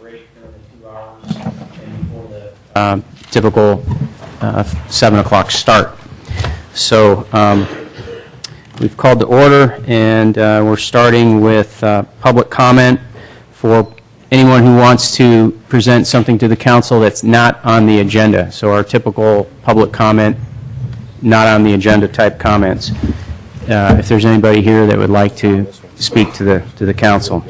break during the 2 hours and before the typical 7 o'clock start. So we've called to order, and we're starting with public comment for anyone who wants to present something to the council that's not on the agenda. So our typical public comment, not on the agenda type comments. If there's anybody here that would like to speak to the council.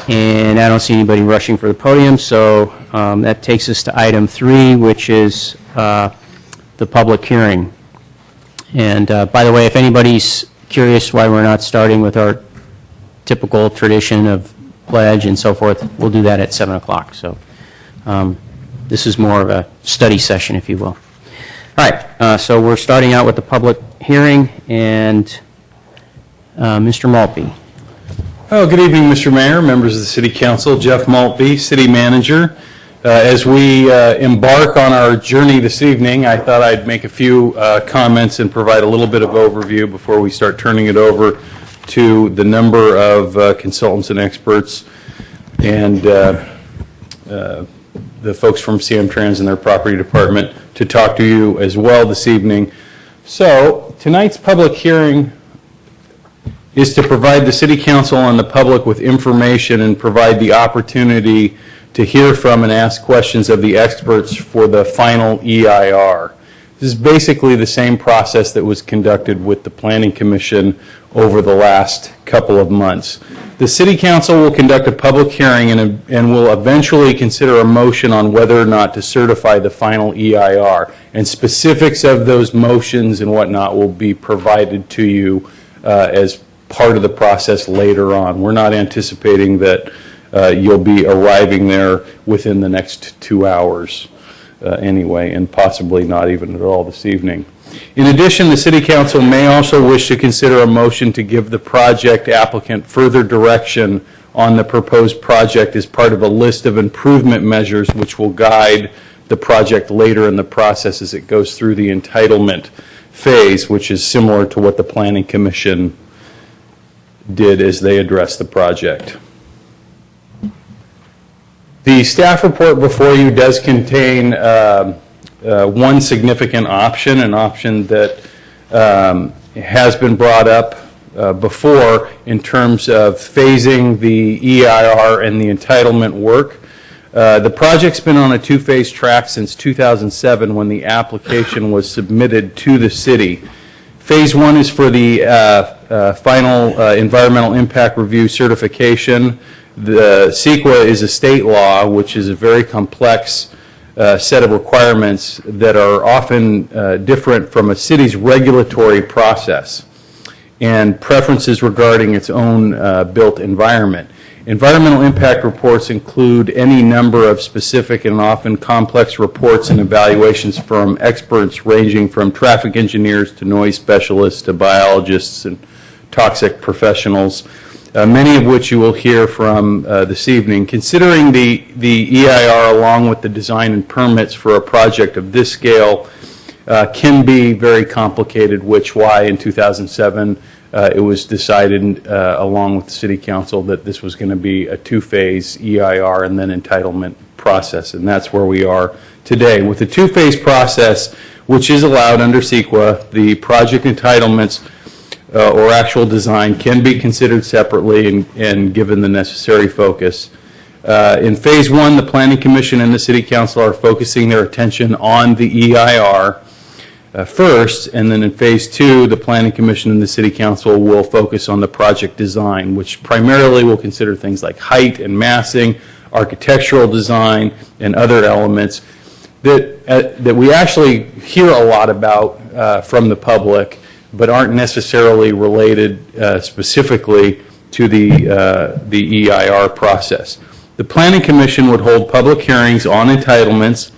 And I don't see anybody rushing for the podium, so that takes us to item 3, which is the public hearing. And by the way, if anybody's curious why we're not starting with our typical tradition of pledge and so forth, we'll do that at 7 o'clock. So this is more of a study session, if you will. All right, so we're starting out with the public hearing, and Mr. Maltby. Oh, good evening, Mr. Mayor, members of the City Council. Jeff Maltby, City Manager. As we embark on our journey this evening, I thought I'd make a few comments and provide a little bit of overview before we start turning it over to the number of consultants and experts and the folks from CM-Trans and their property department to talk to you as well this evening. So tonight's public hearing is to provide the City Council and the public with information and provide the opportunity to hear from and ask questions of the experts for the final EIR. This is basically the same process that was conducted with the Planning Commission over the last couple of months. The City Council will conduct a public hearing and will eventually consider a motion on whether or not to certify the final EIR. And specifics of those motions and whatnot will be provided to you as part of the process later on. We're not anticipating that you'll be arriving there within the next 2 hours anyway, and possibly not even at all this evening. In addition, the City Council may also wish to consider a motion to give the project applicant further direction on the proposed project as part of a list of improvement measures which will guide the project later in the process as it goes through the entitlement phase, which is similar to what the Planning Commission did as they addressed the project. The staff report before you does contain one significant option, an option that has been brought up before in terms of phasing the EIR and the entitlement work. The project's been on a two-phase track since 2007 when the application was submitted to the city. Phase 1 is for the final environmental impact review certification. The CEQA is a state law, which is a very complex set of requirements that are often different from a city's regulatory process and preferences regarding its own built environment. Environmental impact reports include any number of specific and often complex reports and evaluations from experts ranging from traffic engineers to noise specialists to biologists and toxic professionals, many of which you will hear from this evening. Considering the EIR along with the design and permits for a project of this scale can be very complicated, which why in 2007 it was decided along with the City Council that this was going to be a two-phase EIR and then entitlement process, and that's where we are today. With the two-phase process, which is allowed under CEQA, the project entitlements or actual design can be considered separately and given the necessary focus. In Phase 1, the Planning Commission and the City Council are focusing their attention on the EIR first, and then in Phase 2, the Planning Commission and the City Council will focus on the project design, which primarily will consider things like height and massing, architectural design, and other elements that we actually hear a lot about from the public, but aren't necessarily related specifically to the EIR process. The Planning Commission would hold public hearings on entitlements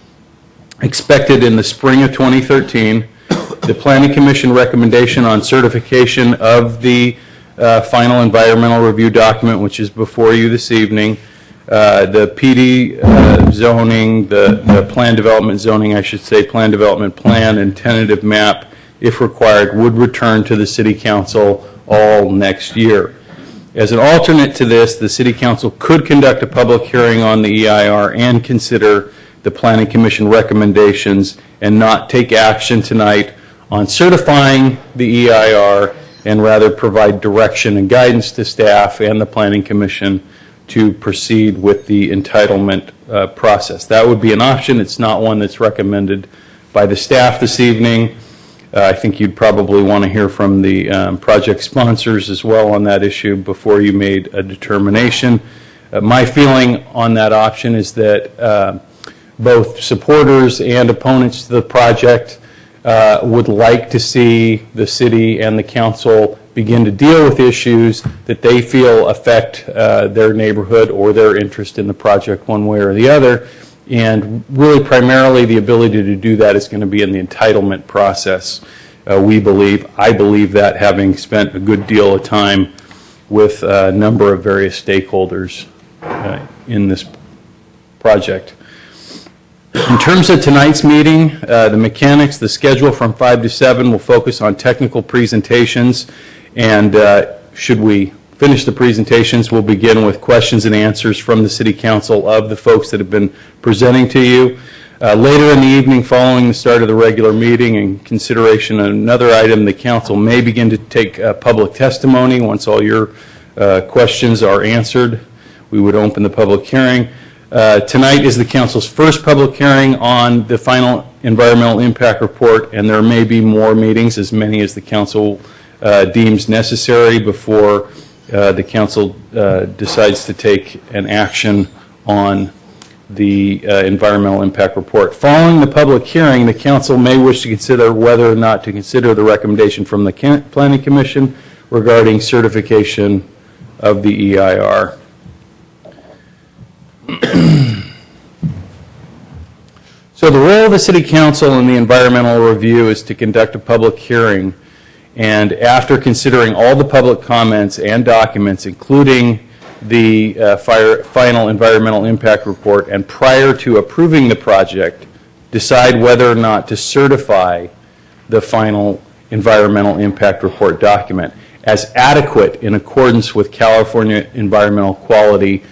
expected in the spring of 2013. The Planning Commission recommendation on certification of the final environmental review document, which is before you this evening, the PD zoning, the plan development zoning, I should say, plan development plan and tentative map, if required, would return to the City Council all next year. As an alternate to this, the City Council could conduct a public hearing on the EIR and consider the Planning Commission recommendations and not take action tonight on certifying the EIR, and rather provide direction and guidance to staff and the Planning Commission to proceed with the entitlement process. That would be an option. It's not one that's recommended by the staff this evening. I think you'd probably want to hear from the project sponsors as well on that issue before you made a determination. My feeling on that option is that both supporters and opponents to the project would like to see the city and the council begin to deal with issues that they feel affect their neighborhood or their interest in the project one way or the other. And really primarily the ability to do that is going to be in the entitlement process, I believe that, having spent a good deal of time with a number of various stakeholders in this project. In terms of tonight's meeting, the mechanics, the schedule from 5 to 7 will focus on technical presentations, and should we finish the presentations, we'll begin with questions and answers from the City Council of the folks that have been presenting to you. Later in the evening, following the start of the regular meeting, in consideration of another item, the Council may begin to take public testimony. Once all your questions are answered, we would open the public hearing. Tonight is the Council's first public hearing on the final environmental impact report, and there may be more meetings, as many as the Council deems necessary, before the Council decides to take an action on the environmental impact report. Following the public hearing, the Council may wish to consider whether or not to consider the recommendation from the Planning Commission regarding certification of the EIR. So the role of the City Council in the environmental review is to conduct a public hearing, and after considering all the public comments and documents, including the final environmental impact report, and prior to approving the project, decide whether or not to certify the final environmental impact report document as adequate in accordance with California Environmental Quality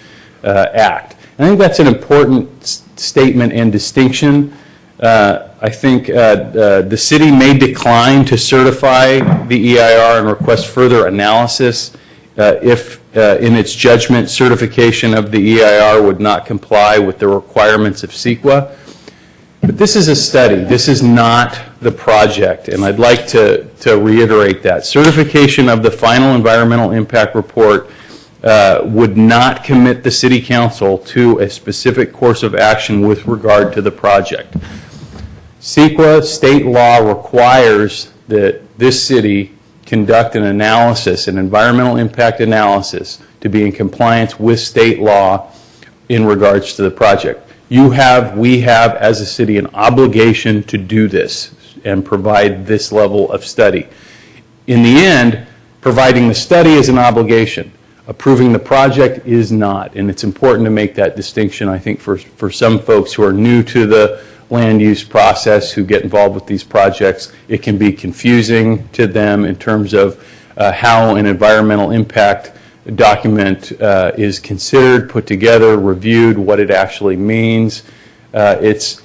Act. I think that's an important statement and distinction. I think the city may decline to certify the EIR and request further analysis if, in its judgment, certification of the EIR would not comply with the requirements of CEQA. But this is a study. This is not the project, and I'd like to reiterate that. Certification of the final environmental impact report would not commit the City Council to a specific course of action with regard to the project. CEQA, state law, requires that this city conduct an analysis, an environmental impact analysis, to be in compliance with state law in regards to the project. We have, as a city, an obligation to do this and provide this level of study. In the end, providing the study is an obligation. Approving the project is not, and it's important to make that distinction, I think, for some folks who are new to the land use process, who get involved with these projects. It can be confusing to them in terms of how an environmental impact document is considered, put together, reviewed, what it actually means. It's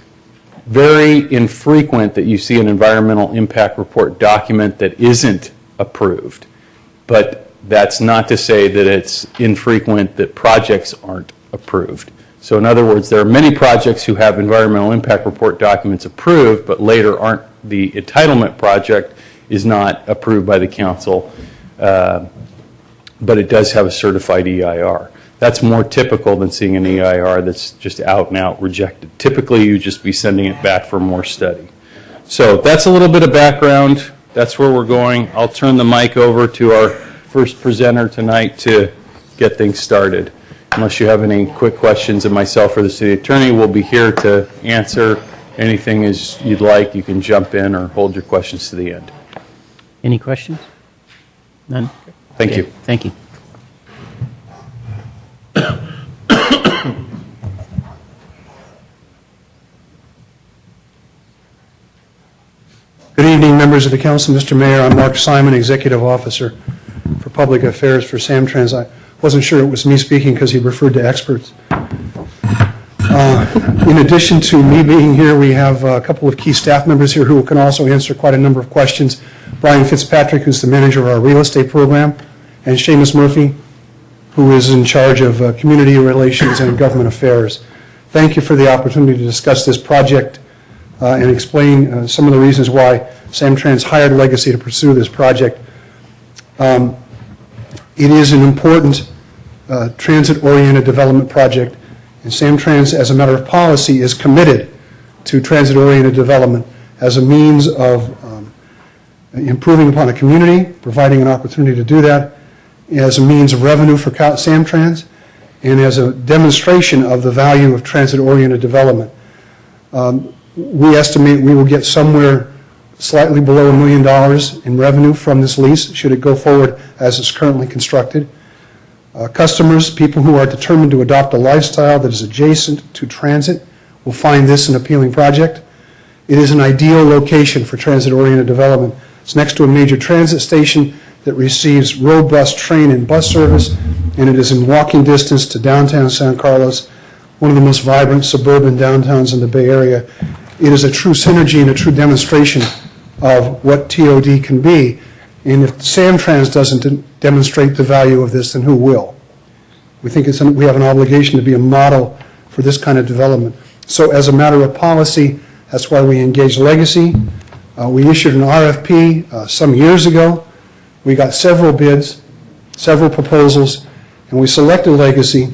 very infrequent that you see an environmental impact report document that isn't approved, but that's not to say that it's infrequent that projects aren't approved. So in other words, there are many projects who have environmental impact report documents approved, but later the entitlement project is not approved by the council, but it does have a certified EIR. That's more typical than seeing an EIR that's just out and out rejected. Typically, you just be sending it back for more study. So that's a little bit of background. That's where we're going. I'll turn the mic over to our first presenter tonight to get things started. Unless you have any quick questions of myself or the city attorney, we'll be here to answer anything as you'd like. You can jump in or hold your questions to the end. Any questions? None? Thank you. Thank you. Good evening, members of the council. Mr. Mayor, I'm Mark Simon, Executive Officer for Public Affairs for Samtrans. I wasn't sure it was me speaking because he referred to experts. In addition to me being here, we have a couple of key staff members here who can also answer quite a number of questions. Brian Fitzpatrick, who's the manager of our real estate program, and Seamus Murphy, who is in charge of community relations and government affairs. Thank you for the opportunity to discuss this project and explain some of the reasons why Samtrans hired Legacy to pursue this project. It is an important transit-oriented development project, and Samtrans, as a matter of policy, is committed to transit-oriented development as a means of improving upon a community, providing an opportunity to do that, as a means of revenue for Samtrans, and as a demonstration of the value of transit-oriented development. We estimate we will get somewhere slightly below $1 million in revenue from this lease, should it go forward as it's currently constructed. Customers, people who are determined to adopt a lifestyle that is adjacent to transit, will find this an appealing project. It is an ideal location for transit-oriented development. It's next to a major transit station that receives robust train and bus service, and it is in walking distance to downtown San Carlos, one of the most vibrant suburban downtowns in the Bay Area. It is a true synergy and a true demonstration of what TOD can be. And if Samtrans doesn't demonstrate the value of this, then who will? We think we have an obligation to be a model for this kind of development. So as a matter of policy, that's why we engaged Legacy. We issued an RFP some years ago. We got several bids, several proposals, and we selected Legacy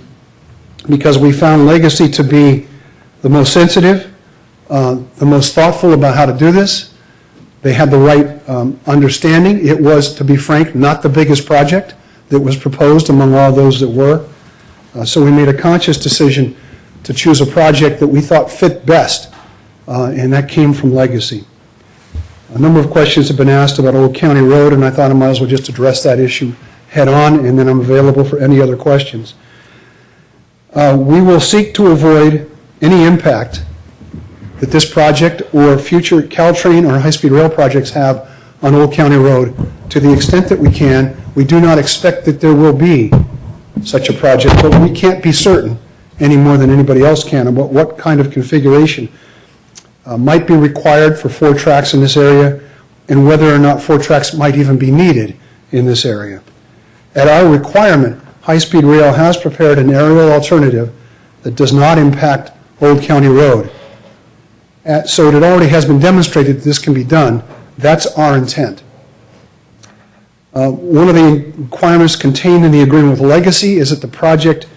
because we found Legacy to be the most sensitive, the most thoughtful about how to do this. They had the right understanding. It was, to be frank, not the biggest project that was proposed among all those that were. So we made a conscious decision to choose a project that we thought fit best, and that came from Legacy. A number of questions have been asked about Old County Road, and I thought I might as well just address that issue head on, and then I'm available for any other questions. We will seek to avoid any impact that this project or future Caltrain or high-speed rail projects have on Old County Road to the extent that we can. We do not expect that there will be such a project, but we can't be certain any more than anybody else can about what kind of configuration might be required for 4 tracks in this area and whether or not 4 tracks might even be needed in this area. At our requirement, high-speed rail has prepared an aerial alternative that does not impact Old County Road. So it already has been demonstrated that this can be done. That's our intent. One of the requirements contained in the agreement with Legacy is that the project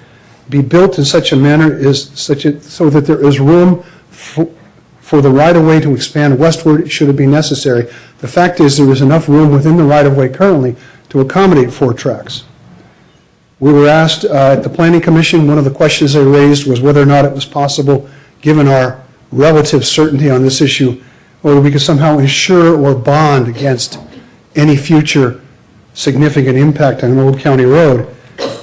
be built in such a manner so that there is room for the right-of-way to expand westward should it be necessary. The fact is there is enough room within the right-of-way currently to accommodate 4 tracks. We were asked at the Planning Commission, one of the questions they raised was whether or not it was possible, given our relative certainty on this issue, whether we could somehow insure or bond against any future significant impact on Old County Road.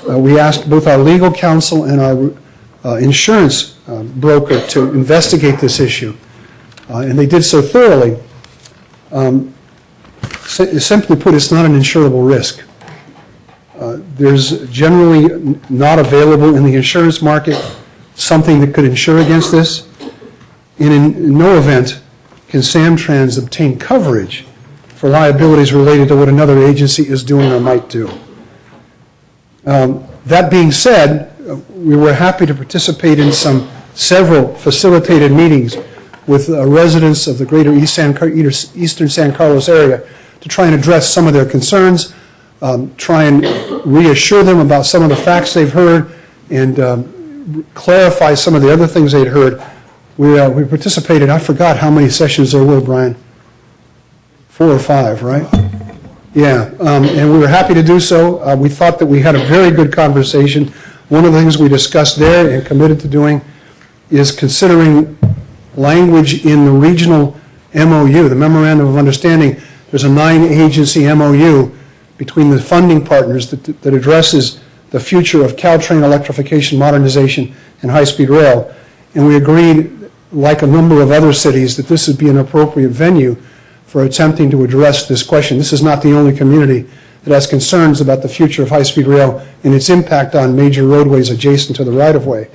We asked both our legal counsel and our insurance broker to investigate this issue, and they did so thoroughly. Simply put, it's not an insurable risk. There's generally not available in the insurance market something that could insure against this. And in no event can Samtrans obtain coverage for liabilities related to what another agency is doing or might do. That being said, we were happy to participate in several facilitated meetings with residents of the greater eastern San Carlos area to try and address some of their concerns, try and reassure them about some of the facts they've heard, and clarify some of the other things they'd heard. We participated, I forgot how many sessions there were, Brian. 4 or 5, right? Yeah, and we were happy to do so. We thought that we had a very good conversation. One of the things we discussed there and committed to doing is considering language in the regional MOU, the Memorandum of Understanding. There's a 9-agency MOU between the funding partners that addresses the future of Caltrain electrification, modernization, and high-speed rail. And we agreed, like a number of other cities, that this would be an appropriate venue for attempting to address this question. This is not the only community that has concerns about the future of high-speed rail and its impact on major roadways adjacent to the right-of-way.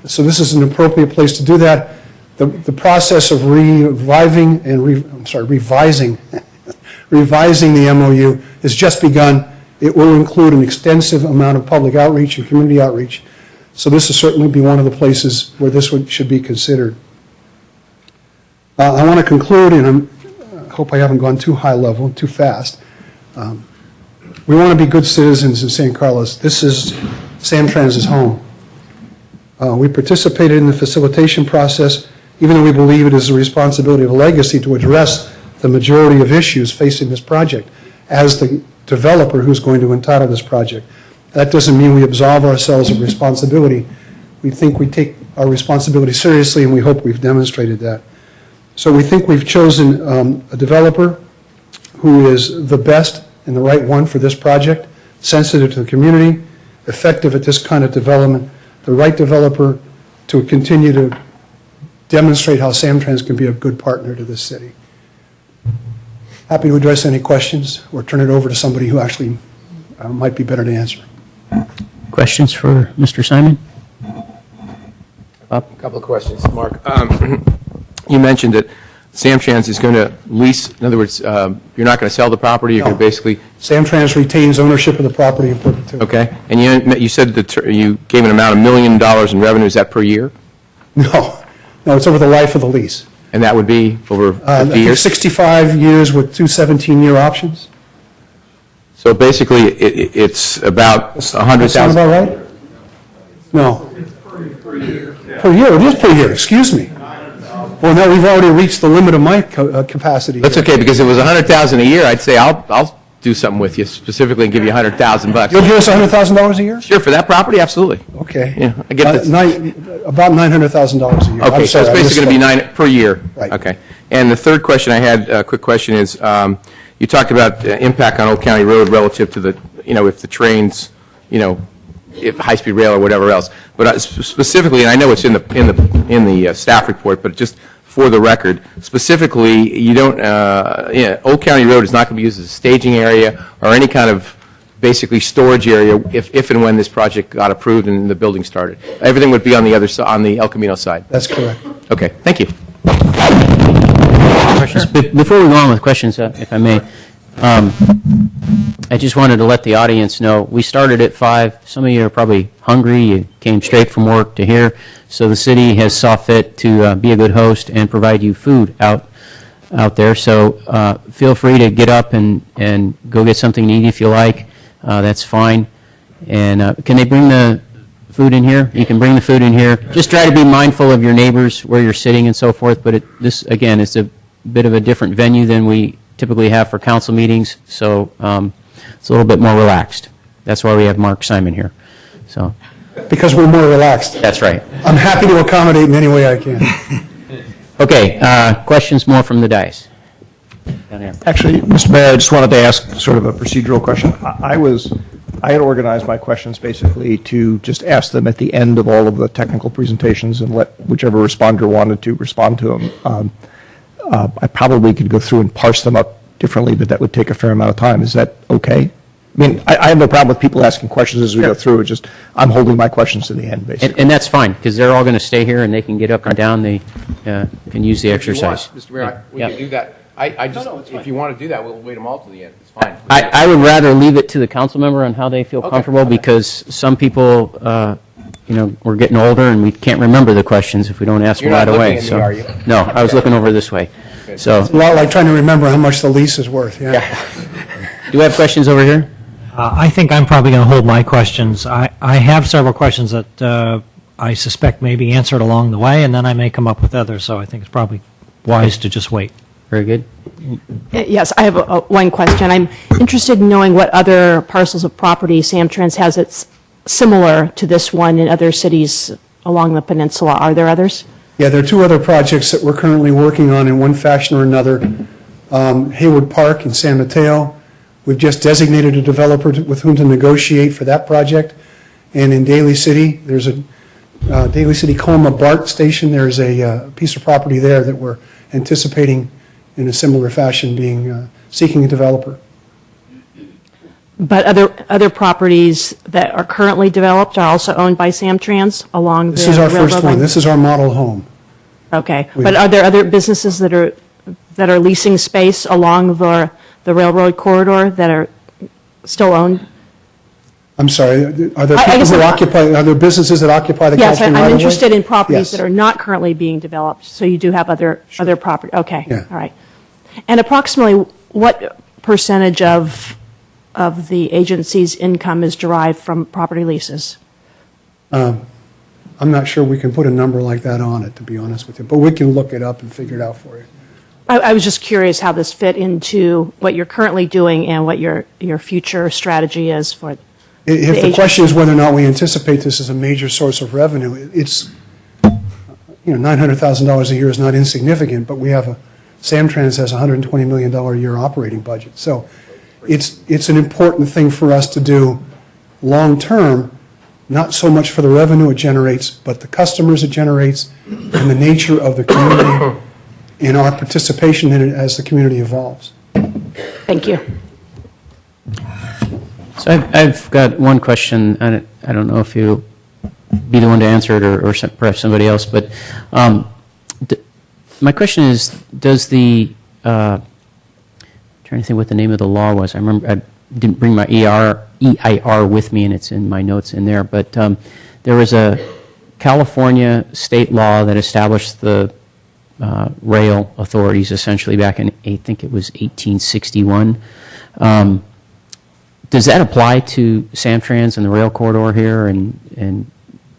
So this is an appropriate place to do that. The process of revising revising the MOU has just begun. It will include an extensive amount of public outreach and community outreach. So this will certainly be one of the places where this should be considered. I want to conclude, and I hope I haven't gone too high level, too fast. We want to be good citizens in San Carlos. This is Samtrans's home. We participated in the facilitation process, even though we believe it is the responsibility of Legacy to address the majority of issues facing this project as the developer who's going to entitle this project. That doesn't mean we absolve ourselves of responsibility. We think we take our responsibility seriously, and we hope we've demonstrated that. So we think we've chosen a developer who is the best and the right one for this project, sensitive to the community, effective at this kind of development, the right developer to continue to demonstrate how Samtrans can be a good partner to this city. Happy to address any questions or turn it over to somebody who actually might be better to answer. Questions for Mr. Simon? A couple of questions, Mark. You mentioned that Samtrans is going to lease, in other words, you're not going to sell the property, you're going to basically... Samtrans retains ownership of the property in perpetuity. Okay. And you said that you gave an amount of $1 million in revenue. Is that per year? No, it's over the life of the lease. And that would be over 50 I think years? 65 years with two 17-year options. So basically, it's about $100,000. Sound about right? No. Per year. It is per year, excuse me. Well, now we've already reached the limit of my capacity. That's okay, because if it was $100,000 a year, I'd say I'll do something with you specifically and give you $100,000. You'll give us $100,000 a year? Sure, for that property, absolutely. Okay. Yeah, I get this. About $900,000 a year. Okay, so it's basically going to be $9 per year. Right. Okay. And the third question I had, a quick question, is you talked about impact on Old County Road relative to the, if the trains, if high-speed rail or whatever else. But specifically, and I know it's in the staff report, but just for the record, specifically, you don't, Old County Road is not going to be used as a staging area or any kind of basically storage area if and when this project got approved and the building started. Everything would be on the other side, on the El Camino side. That's correct. Okay, thank you. Questions? Before we go on with questions, if I may, I just wanted to let the audience know, we started at 5. Some of you are probably hungry. You came straight from work to here. So the city has saw fit to be a good host and provide you food out there. So feel free to get up and go get something to eat if you like. That's fine. And can they bring the food in here? You can bring the food in here. Just try to be mindful of your neighbors, where you're sitting and so forth. But this, again, is a bit of a different venue than we typically have for council meetings. So it's a little bit more relaxed. That's why we have Mark Simon here. So Because we're more relaxed. that's right. I'm happy to accommodate in any way I can. Okay, questions more from the dais? Down here. Actually, Mr. Mayor, I just wanted to ask sort of a procedural question. I had organized my questions basically to just ask them at the end of all of the technical presentations and let whichever responder wanted to respond to them. I probably could go through and parse them up differently, but that would take a fair amount of time. Is that okay? I mean, I have no problem with people asking questions as we go through. It's just I'm holding my questions to the end, basically. And that's fine, because they're all going to stay here, and they can get up and down. They can use the exercise. Mr. Mayor, we Yeah. can do that. I just, if you want to do that, we'll wait them all to the end. It's fine. I would rather leave it to the council member on how they feel comfortable, because some people, we're getting older, and we can't remember the questions if we don't ask them You're right not away. looking at me, are you? No, I was looking over this way. So, A lot like trying to remember how much the lease is worth, yeah. do we have questions over here? I think I'm probably going to hold my questions. I have several questions that I suspect may be answered along the way, and then I may come up with others, so I think it's probably wise to just wait. Very good. Yes, I have one question. I'm interested in knowing what other parcels of property Samtrans has that's similar to this one in other cities along the peninsula. Are there others? Yeah, there are two other projects that we're currently working on in one fashion or another. Hayward Park in San Mateo. We've just designated a developer with whom to negotiate for that project. And in Daly City, there's a Daly City Colma BART station. There's a piece of property there that we're anticipating in a similar fashion being seeking a developer. But other properties that are currently developed are also owned by Samtrans along the This is our railroad first line? one. This is our model home. Okay, but are there other businesses that are leasing space along the railroad corridor that are still owned? I'm sorry, are there I people guess who I'm- are there businesses that occupy the Yes, Caltrain I'm right-of-way? interested in properties Yes. that are not currently being developed, so you do have other property, okay, Yeah. all right. And approximately what percentage of the agency's income is derived from property leases? I'm not sure we can put a number like that on it, to be honest with you, but we can look it up and figure it out for you. I was just curious how this fit into what you're currently doing and what your future strategy is for If the question is whether or not we anticipate this as a major source of revenue, it's, $900,000 a year is not insignificant, but we have Samtrans has a $120 million a year operating budget. So it's an important thing for us to do long-term, not so much for the revenue it generates, but the customers it generates and the nature of the community and our participation in it as the community evolves. Thank you. So I've got one question, and I don't know if you'll be the one to answer it or perhaps somebody else, but my question is, does trying to think what the name of the law was. I remember I didn't bring my EIR with me, and it's in my notes in there, but there was a California state law that established the rail authorities essentially back in, I think it was 1861. Does that apply to Samtrans and the rail corridor here? And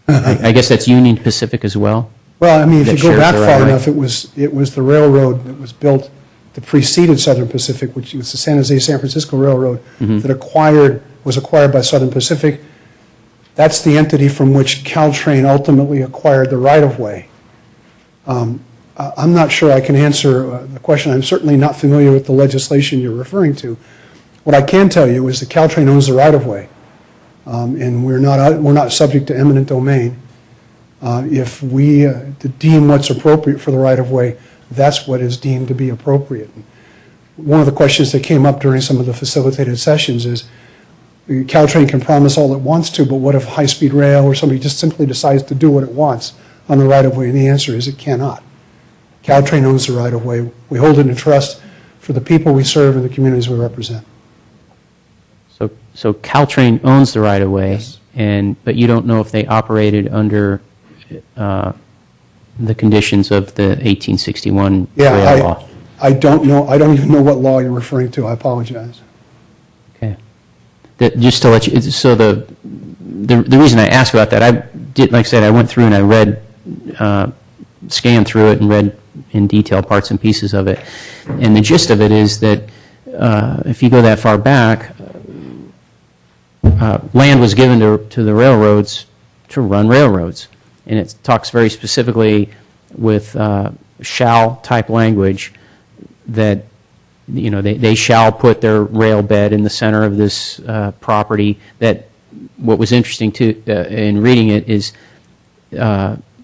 I guess that's Union Pacific as well? Well, I mean, if That you go shares back the far right-of-way. enough, it was the railroad that was built that preceded Southern Pacific, which was the San Jose-San Francisco Railroad, that was acquired by Southern Pacific. That's the entity from which Caltrain ultimately acquired the right-of-way. I'm not sure I can answer the question. I'm certainly not familiar with the legislation you're referring to. What I can tell you is that Caltrain owns the right-of-way, and we're not subject to eminent domain. If we deem what's appropriate for the right-of-way, that's what is deemed to be appropriate. One of the questions that came up during some of the facilitated sessions is, Caltrain can promise all it wants to, but what if high-speed rail or somebody just simply decides to do what it wants on the right-of-way? And the answer is it cannot. Caltrain owns the right-of-way. We hold it in trust for the people we serve and the communities we represent. So Caltrain owns the right-of-way, Yes. but you don't know if they operated under the conditions of the 1861 rail law? I don't know. I don't even know what law you're referring to. I apologize. Okay. Just to let you, so the reason I asked about that, like I said, I went through and I read, scanned through it and read in detail parts and pieces of it. And the gist of it is that if you go that far back, land was given to the railroads to run railroads. And it talks very specifically with shall-type language that, they shall put their rail bed in the center of this property. That what was interesting, too, in reading it is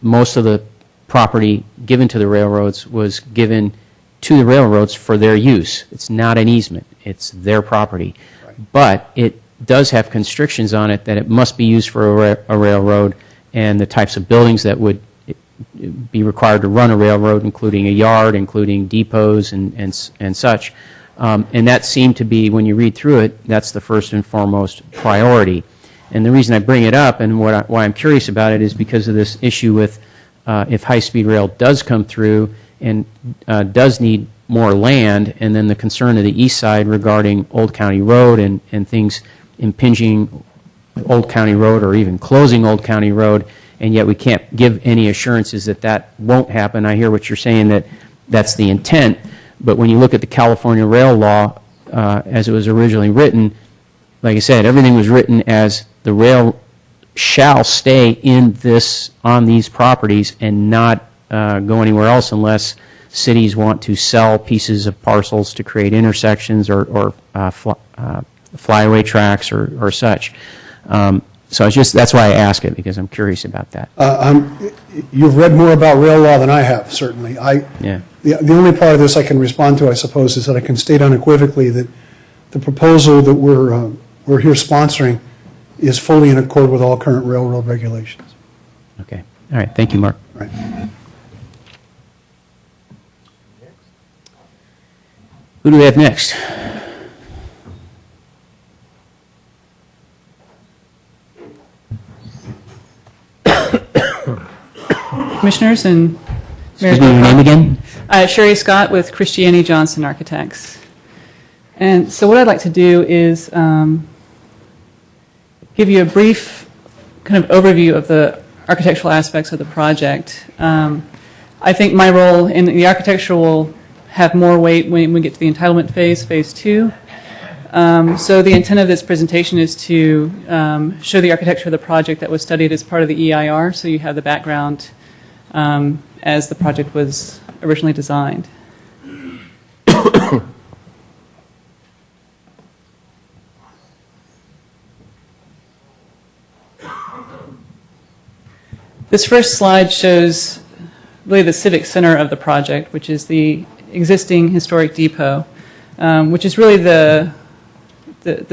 most of the property given to the railroads was given to the railroads for their use. It's not an easement. It's their property. Right. But it does have constrictions on it that it must be used for a railroad, and the types of buildings that would be required to run a railroad, including a yard, including depots and such. And that seemed to be, when you read through it, that's the first and foremost priority. And the reason I bring it up and why I'm curious about it is because of this issue with if high-speed rail does come through and does need more land, and then the concern of the east side regarding Old County Road and things impinging Old County Road or even closing Old County Road, and yet we can't give any assurances that that won't happen. I hear what you're saying, that that's the intent, but when you look at the California rail law as it was originally written, like I said, everything was written as the rail shall stay on these properties and not go anywhere else unless cities want to sell pieces of parcels to create intersections or flyaway tracks or such. So that's why I ask it, because I'm curious about that. You've read more about rail law than I have, certainly. Yeah. The only part of this I can respond to, I suppose, is that I can state unequivocally that the proposal that we're we're here sponsoring is fully in accord with all current railroad regulations. Okay. All right. Thank you, Mark. Right. Who do we have next? Commissioners and Mayor. Excuse me, your name again? Sherry Scott with Christiani Johnson Architects. And so what I'd like to do is give you a brief kind of overview of the architectural aspects of the project. I think my role in the architecture will have more weight when we get to the entitlement phase, phase 2. So the intent of this presentation is to show the architecture of the project that was studied as part of the EIR, so you have the background as the project was originally designed. This first slide shows really the civic center of the project, which is the existing historic depot, which is really the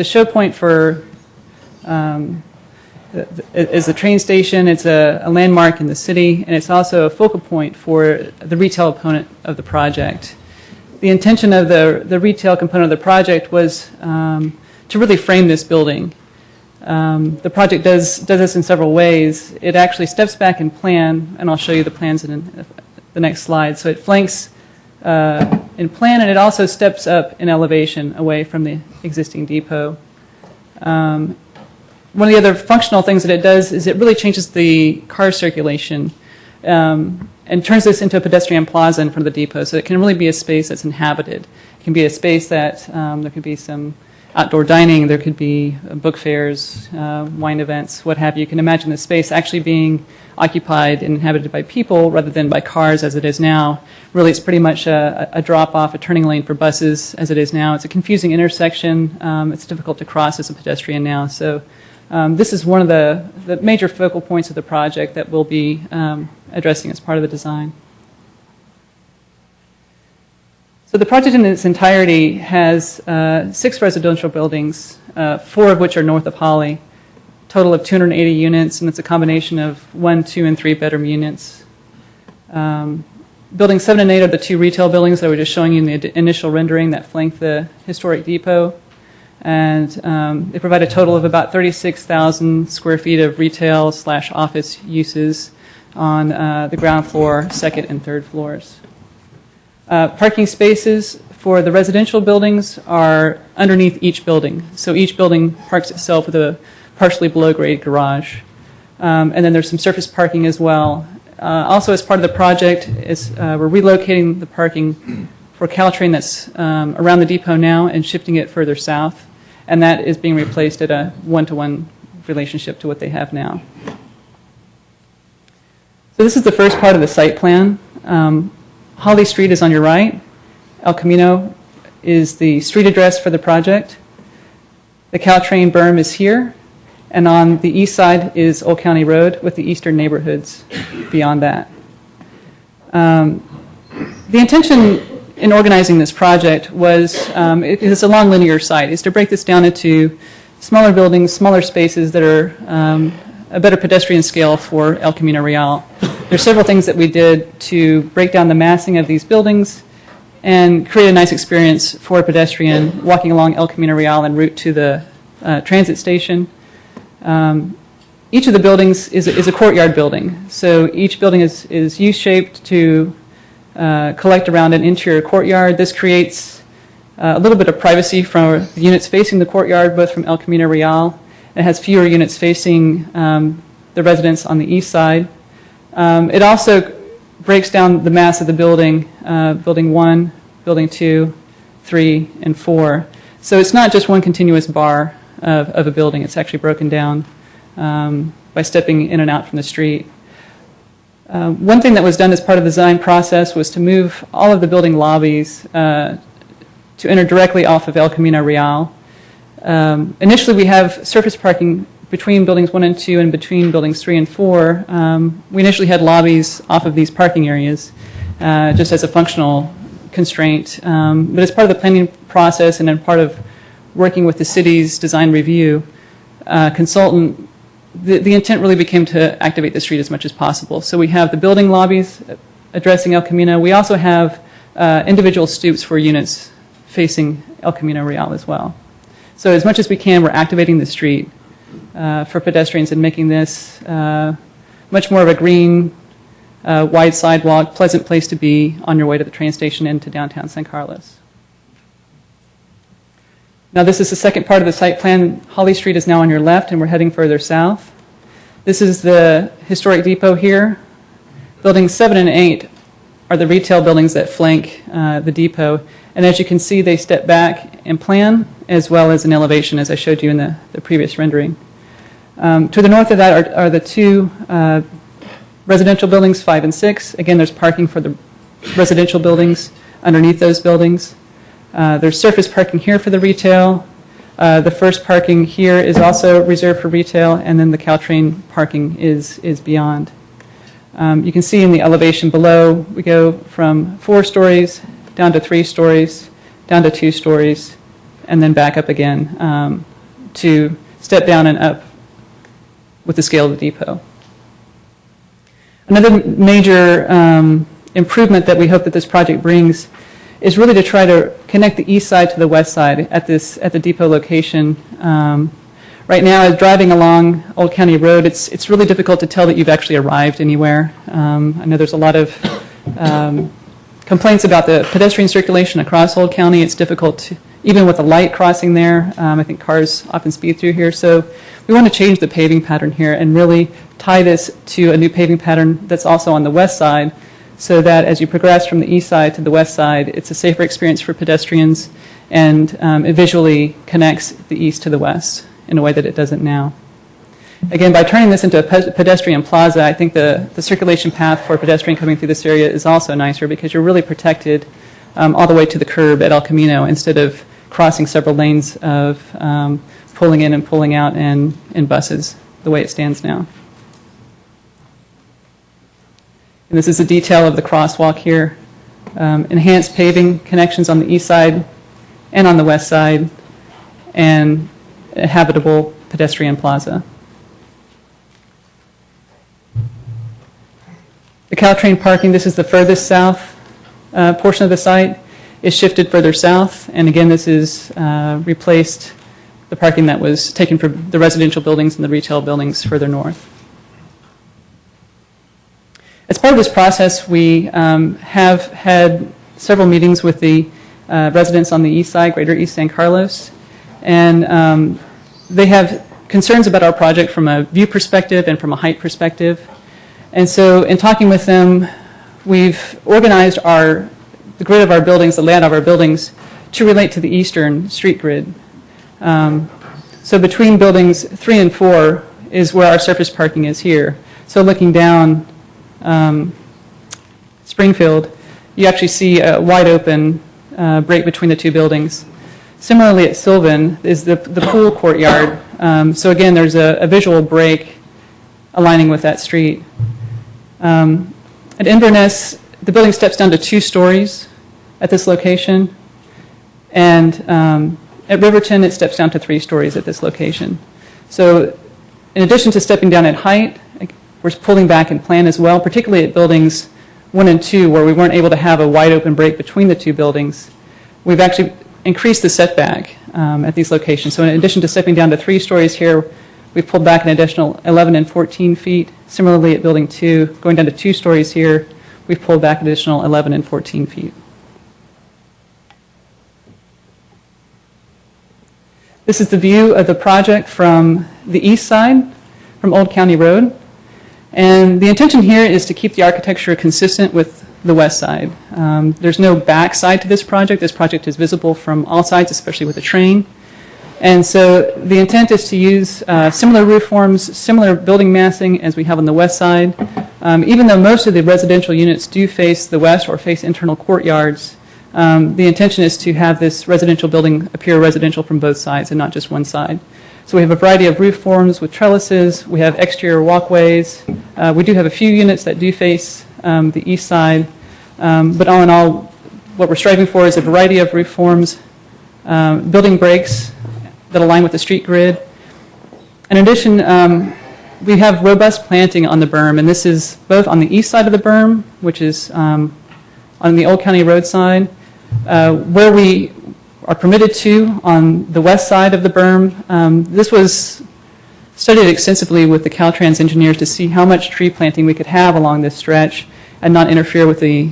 show point for is the train station. It's a landmark in the city, and it's also a focal point for the retail component of the project. The intention of the retail component of the project was to really frame this building. The project does this in several ways. It actually steps back in plan, and I'll show you the plans in the next slide. So it flanks in plan, and it also steps up in elevation away from the existing depot. One of the other functional things that it does is it really changes the car circulation and turns this into a pedestrian plaza in front of the depot. So it can really be a space that's inhabited. It can be a space that there could be some outdoor dining, there could be book fairs, wine events, what have you. You can imagine the space actually being occupied and inhabited by people rather than by cars as it is now. Really, it's pretty much a drop-off, a turning lane for buses as it is now. It's a confusing intersection. It's difficult to cross as a pedestrian now. So this is one of the major focal points of the project that we'll be addressing as part of the design. So the project in its entirety has 6 residential buildings, 4 of which are north of Holly, total of 280 units, and it's a combination of 1, 2, and 3 bedroom units. Buildings 7 and 8 are the 2 retail buildings that I was just showing you in the initial rendering that flank the historic depot. And they provide a total of about 36,000 square feet of retail/office uses on the ground floor, 2nd, and 3rd floors. Parking spaces for the residential buildings are underneath each building. So each building parks itself with a partially below-grade garage. And then there's some surface parking as well. Also, as part of the project, we're relocating the parking for Caltrain that's around the depot now and shifting it further south. And that is being replaced at a one-to-one relationship to what they have now. So this is the first part of the site plan. Holly Street is on your right. El Camino is the street address for the project. The Caltrain berm is here. And on the east side is Old County Road with the eastern neighborhoods beyond that. The intention in organizing this project was, it's a long linear site, is to break this down into smaller buildings, smaller spaces that are a better pedestrian scale for El Camino Real. There's several things that we did to break down the massing of these buildings and create a nice experience for a pedestrian walking along El Camino Real en route to the transit station. Each of the buildings is a courtyard building. So each building is U-shaped to collect around an interior courtyard. This creates a little bit of privacy from the units facing the courtyard, both from El Camino Real. It has fewer units facing the residents on the east side. It also breaks down the mass of the building, building 1, building 2, 3, and 4. So it's not just one continuous bar of a building. It's actually broken down by stepping in and out from the street. One thing that was done as part of the design process was to move all of the building lobbies to enter directly off of El Camino Real. Initially, we have surface parking between buildings 1 and 2 and between buildings 3 and 4. We initially had lobbies off of these parking areas just as a functional constraint. But as part of the planning process and then part of working with the city's design review consultant, the intent really became to activate the street as much as possible. So we have the building lobbies addressing El Camino. We also have individual stoops for units facing El Camino Real as well. So as much as we can, we're activating the street for pedestrians and making this much more of a green, wide sidewalk, pleasant place to be on your way to the train station into downtown San Carlos. Now this is the second part of the site plan. Holly Street is now on your left, and we're heading further south. This is the historic depot here. Buildings 7 and 8 are the retail buildings that flank the depot. And as you can see, they step back in plan as well as in elevation, as I showed you in the previous rendering. To the north of that are the two residential buildings, 5 and 6. Again, there's parking for the residential buildings underneath those buildings. There's surface parking here for the retail. The first parking here is also reserved for retail, and then the Caltrain parking is beyond. You can see in the elevation below, we go from 4 stories down to 3 stories, down to 2 stories, and then back up again to step down and up with the scale of the depot. Another major improvement that we hope that this project brings is really to try to connect the east side to the west side at the depot location. Right now, as driving along Old County Road, it's really difficult to tell that you've actually arrived anywhere. I know there's a lot of complaints about the pedestrian circulation across Old County. It's difficult to, even with a light crossing there. I think cars often speed through here. So we want to change the paving pattern here and really tie this to a new paving pattern that's also on the west side, so that as you progress from the east side to the west side, it's a safer experience for pedestrians, and it visually connects the east to the west in a way that it doesn't now. Again, by turning this into a pedestrian plaza, I think the circulation path for a pedestrian coming through this area is also nicer, because you're really protected all the way to the curb at El Camino, instead of crossing several lanes of pulling in and pulling out in buses, the way it stands now. And this is a detail of the crosswalk here. Enhanced paving connections on the east side and on the west side, and a habitable pedestrian plaza. The Caltrain parking, this is the furthest south portion of the site, is shifted further south. And again, this is replaced the parking that was taken from the residential buildings and the retail buildings further north. As part of this process, we have had several meetings with the residents on the east side, Greater East San Carlos, and they have concerns about our project from a view perspective and from a height perspective. And so in talking with them, we've organized the grid of our buildings, the layout of our buildings, to relate to the eastern street grid. So between buildings 3 and 4 is where our surface parking is here. So looking down Springfield, you actually see a wide open break between the two buildings. Similarly at Sylvan is the pool courtyard. So again, there's a visual break aligning with that street. At Inverness, the building steps down to 2 stories at this location. And at Riverton, it steps down to 3 stories at this location. So in addition to stepping down at height, we're pulling back in plan as well, particularly at buildings 1 and 2, where we weren't able to have a wide open break between the two buildings. We've actually increased the setback at these locations. So in addition to stepping down to 3 stories here, we've pulled back an additional 11 and 14 feet. Similarly at building 2, going down to 2 stories here, we've pulled back an additional 11 and 14 feet. This is the view of the project from the east side, from Old County Road. And the intention here is to keep the architecture consistent with the west side. There's no back side to this project. This project is visible from all sides, especially with the train. And so the intent is to use similar roof forms, similar building massing as we have on the west side. Even though most of the residential units do face the west or face internal courtyards, the intention is to have this residential building appear residential from both sides and not just one side. So we have a variety of roof forms with trellises. We have exterior walkways. We do have a few units that do face the east side. But all in all, what we're striving for is a variety of roof forms, building breaks that align with the street grid. In addition, we have robust planting on the berm, and this is both on the east side of the berm, which is on the Old County Road side, where we are permitted to on the west side of the berm. This was studied extensively with the Caltrans engineers to see how much tree planting we could have along this stretch and not interfere with the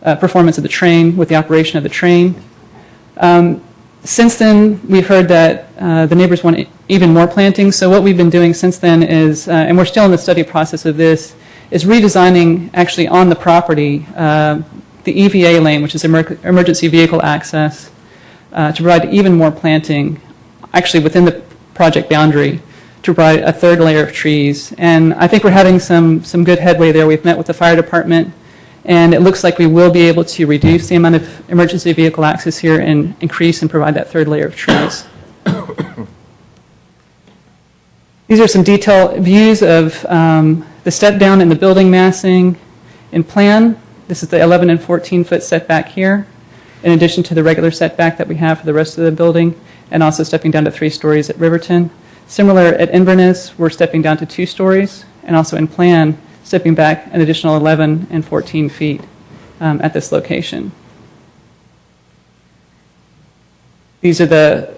performance of the train, with the operation of the train. Since then, we've heard that the neighbors want even more planting, so what we've been doing since then is, and we're still in the study process of this, is redesigning actually on the property the EVA lane, which is emergency vehicle access, to provide even more planting actually within the project boundary to provide a third layer of trees. And I think we're having some good headway there. We've met with the fire department, and it looks like we will be able to reduce the amount of emergency vehicle access here and increase and provide that third layer of trees. These are some detailed views of the step down in the building massing in plan. This is the 11 and 14 foot setback here, in addition to the regular setback that we have for the rest of the building, and also stepping down to 3 stories at Riverton. Similar at Inverness, we're stepping down to 2 stories, and also in plan, stepping back an additional 11 and 14 feet at this location. These are the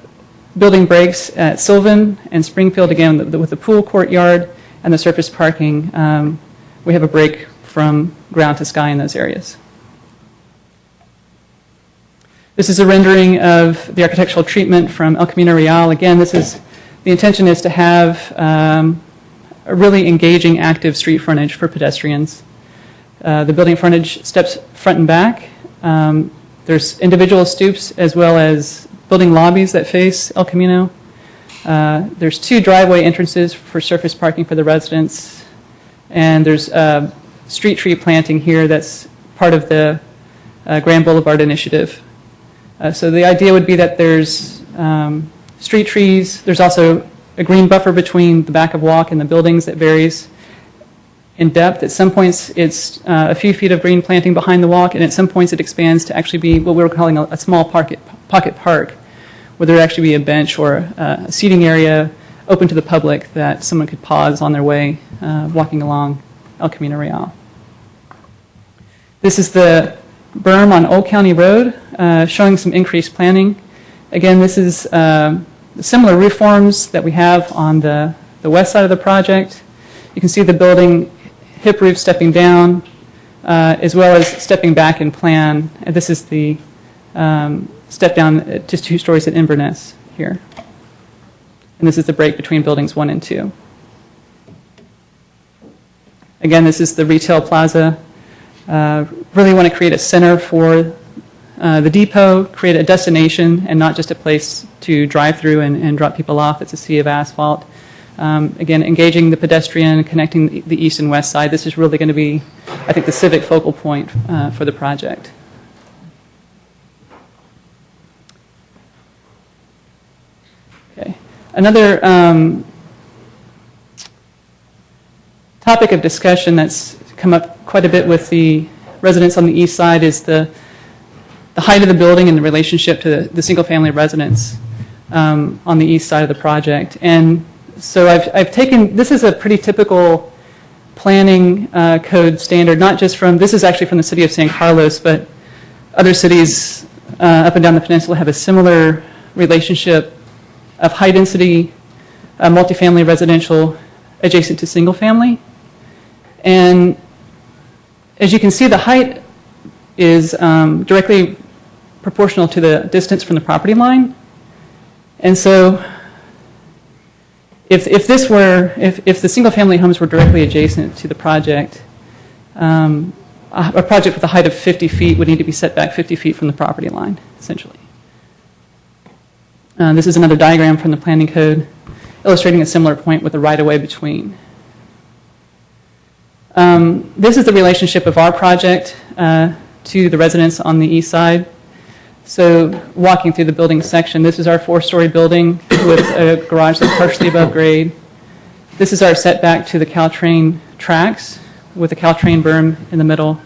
building breaks at Sylvan and Springfield, again, with the pool courtyard and the surface parking. We have a break from ground to sky in those areas. This is a rendering of the architectural treatment from El Camino Real. Again, the intention is to have a really engaging, active street frontage for pedestrians. The building frontage steps front and back. There's individual stoops as well as building lobbies that face El Camino. There's 2 driveway entrances for surface parking for the residents. And there's street tree planting here that's part of the Grand Boulevard initiative. So the idea would be that there's street trees. There's also a green buffer between the back of walk and the buildings that varies in depth. At some points, it's a few feet of green planting behind the walk, and at some points it expands to actually be what we're calling a small pocket park, where there would actually be a bench or a seating area open to the public that someone could pause on their way walking along El Camino Real. This is the berm on Old County Road, showing some increased planning. Again, this is similar roof forms that we have on the west side of the project. You can see the building hip roof stepping down, as well as stepping back in plan. And this is the step down to 2 stories at Inverness here. And this is the break between buildings 1 and 2. Again, this is the retail plaza. Really want to create a center for the depot, create a destination and not just a place to drive through and drop people off. It's a sea of asphalt. Again, engaging the pedestrian, connecting the east and west side. This is really going to be, I think, the civic focal point for the project. Okay. Another topic of discussion that's come up quite a bit with the residents on the east side is the height of the building and the relationship to the single-family residents on the east side of the project. And so I've taken, this is a pretty typical planning code standard, not just from, this is actually from the city of San Carlos, but other cities up and down the peninsula have a similar relationship of high density multifamily residential adjacent to single family. And as you can see, the height is directly proportional to the distance from the property line. And so if the single family homes were directly adjacent to the project, a project with a height of 50 feet would need to be set back 50 feet from the property line, essentially. This is another diagram from the planning code illustrating a similar point with a right-of-way between. This is the relationship of our project to the residents on the east side. So walking through the building section, this is our 4-story building with a garage that's partially above grade. This is our setback to the Caltrain tracks with the Caltrain berm in the middle.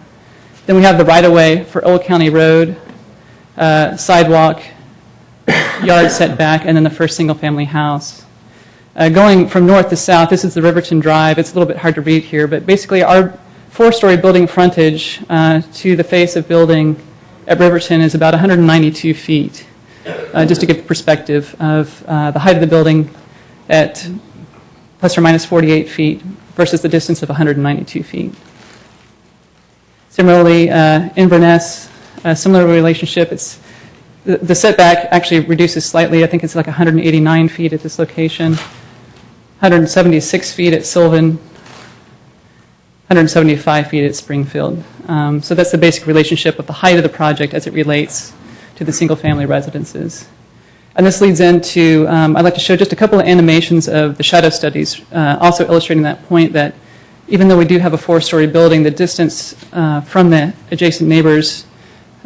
Then we have the right-of-way for Old County Road, sidewalk, yard setback, and then the first single-family house. Going from north to south, this is the Riverton Drive. It's a little bit hard to read here, but basically our four-story building frontage to the face of building at Riverton is about 192 feet, just to give perspective of the height of the building at plus or minus 48 feet versus the distance of 192 feet. Similarly, Inverness, a similar relationship. The setback actually reduces slightly. I think it's like 189 feet at this location, 176 feet at Sylvan, 175 feet at Springfield. So that's the basic relationship of the height of the project as it relates to the single-family residences. And this leads into, I'd like to show just a couple of animations of the shadow studies, also illustrating that point that even though we do have a four-story building, the distance from the adjacent neighbors,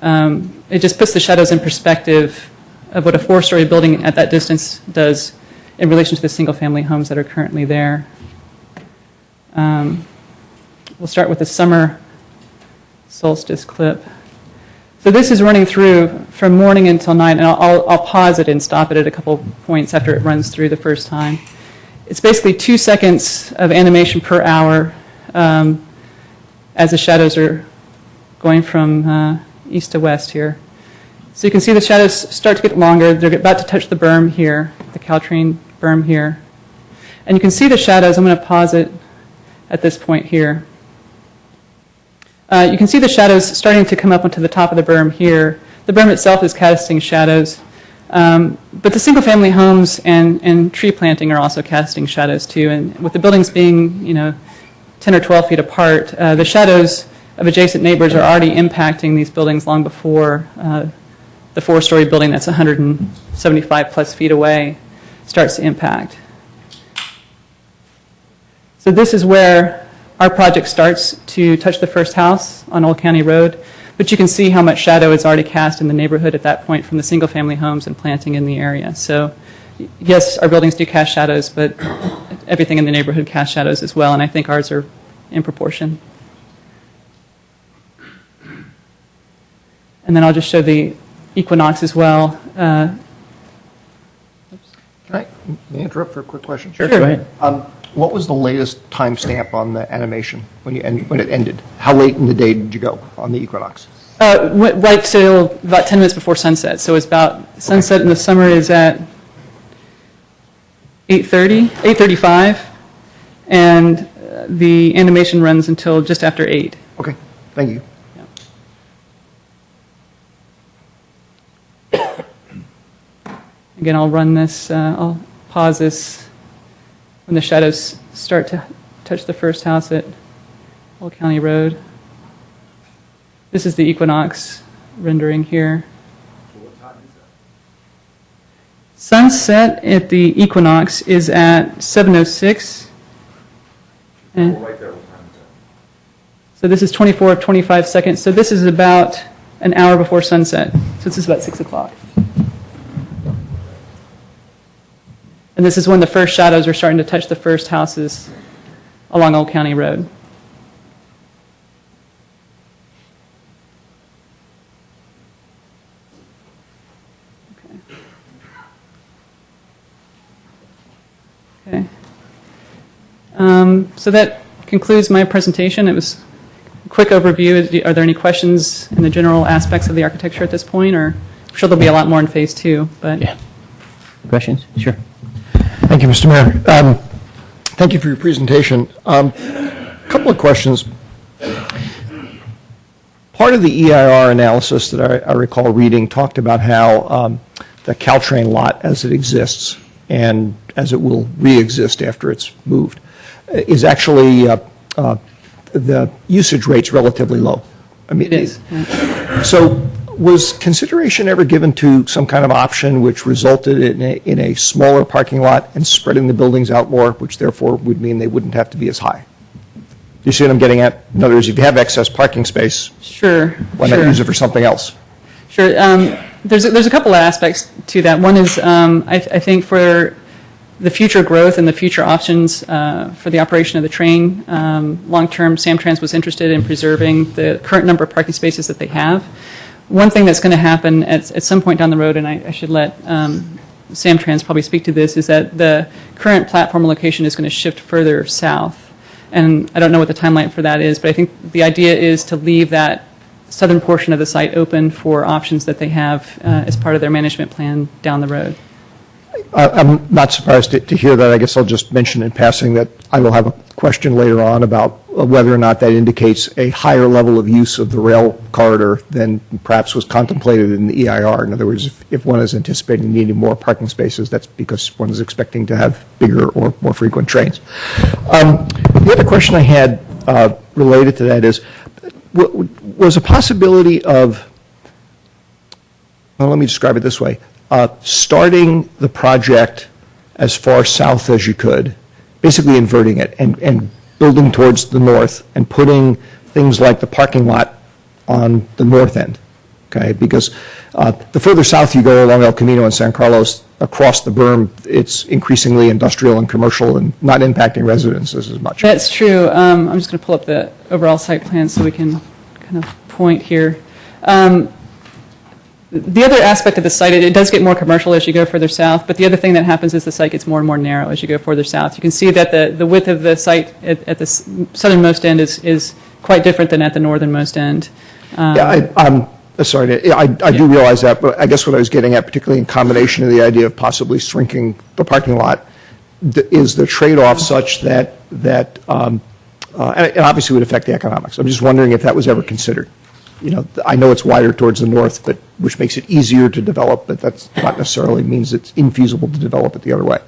it just puts the shadows in perspective of what a four-story building at that distance does in relation to the single-family homes that are currently there. We'll start with the summer solstice clip. So this is running through from morning until night, and I'll pause it and stop it at a couple points after it runs through the first time. It's basically 2 seconds of animation per hour as the shadows are going from east to west here. So you can see the shadows start to get longer. They're about to touch the berm here, the Caltrain berm here. And you can see the shadows. I'm going to pause it at this point here. You can see the shadows starting to come up onto the top of the berm here. The berm itself is casting shadows. But the single-family homes and tree planting are also casting shadows too. And with the buildings being, 10 or 12 feet apart, the shadows of adjacent neighbors are already impacting these buildings long before the four-story building that's 175 plus feet away starts to impact. So this is where our project starts to touch the first house on Old County Road, but you can see how much shadow is already cast in the neighborhood at that point from the single-family homes and planting in the area. So yes, our buildings do cast shadows, but everything in the neighborhood casts shadows as well, and I think ours are in proportion. And then I'll just show the equinox as well. Can I interrupt for a quick question? Sure, go ahead. What was the latest timestamp on the animation when it ended? How late in the day did you go on the equinox? Went right till about 10 minutes before sunset. So it's about sunset in the summer is at 8:35, and the animation runs until just after 8. Okay, thank you. Again, I'll run this, I'll pause this when the shadows start to touch the first house at Old County Road. This is the equinox rendering here. Sunset at the equinox is at 7:06. So this is 24 of 25 seconds. So this is about an hour before sunset. So this is about 6 o'clock. And this is when the first shadows are starting to touch the first houses along Old County Road. Okay. So that concludes my presentation. It was a quick overview. Are there any questions in the general aspects of the architecture at this point? Or I'm sure there'll be a lot more in phase 2. But Yeah. Questions? Sure. Thank you, Mr. Mayor. Thank you for your presentation. A couple of questions. Part of the EIR analysis that I recall reading talked about how the Caltrain lot as it exists and as it will re-exist after it's moved is actually the usage rate's relatively low. I mean, it is. So was consideration ever given to some kind of option which resulted in a smaller parking lot and spreading the buildings out more, which therefore would mean they wouldn't have to be as high? Do you see what I'm getting at? In other words, if you have excess parking space, Sure. why not use it for something else? Sure. There's a couple of aspects to that. One is I think for the future growth and the future options for the operation of the train, long-term, Samtrans was interested in preserving the current number of parking spaces that they have. One thing that's going to happen at some point down the road, and I should let Samtrans probably speak to this, is that the current platform location is going to shift further south. And I don't know what the timeline for that is, but I think the idea is to leave that southern portion of the site open for options that they have as part of their management plan down the road. I'm not surprised to hear that. I guess I'll just mention in passing that I will have a question later on about whether or not that indicates a higher level of use of the rail corridor than perhaps was contemplated in the EIR. In other words, if one is anticipating needing more parking spaces, that's because one is expecting to have bigger or more frequent trains. The other question I had related to that is, was a possibility of, well, let me describe it this way, starting the project as far south as you could, basically inverting it and building towards the north and putting things like the parking lot on the north end, okay? Because the further south you go along El Camino and San Carlos, across the berm, it's increasingly industrial and commercial and not impacting residences as much. That's true. I'm just going to pull up the overall site plan so we can kind of point here. The other aspect of the site, it does get more commercial as you go further south, but the other thing that happens is the site gets more and more narrow as you go further south. You can see that the width of the site at the southernmost end is quite different than at the northernmost end. I'm sorry, I do realize that, but I guess what I was getting at, particularly in combination of the idea of possibly shrinking the parking lot, is the trade-off such that and it obviously would affect the economics. I'm just wondering if that was ever considered. You know, I know it's wider towards the north, but which makes it easier to develop, but that's not necessarily means it's infeasible to develop it the other way.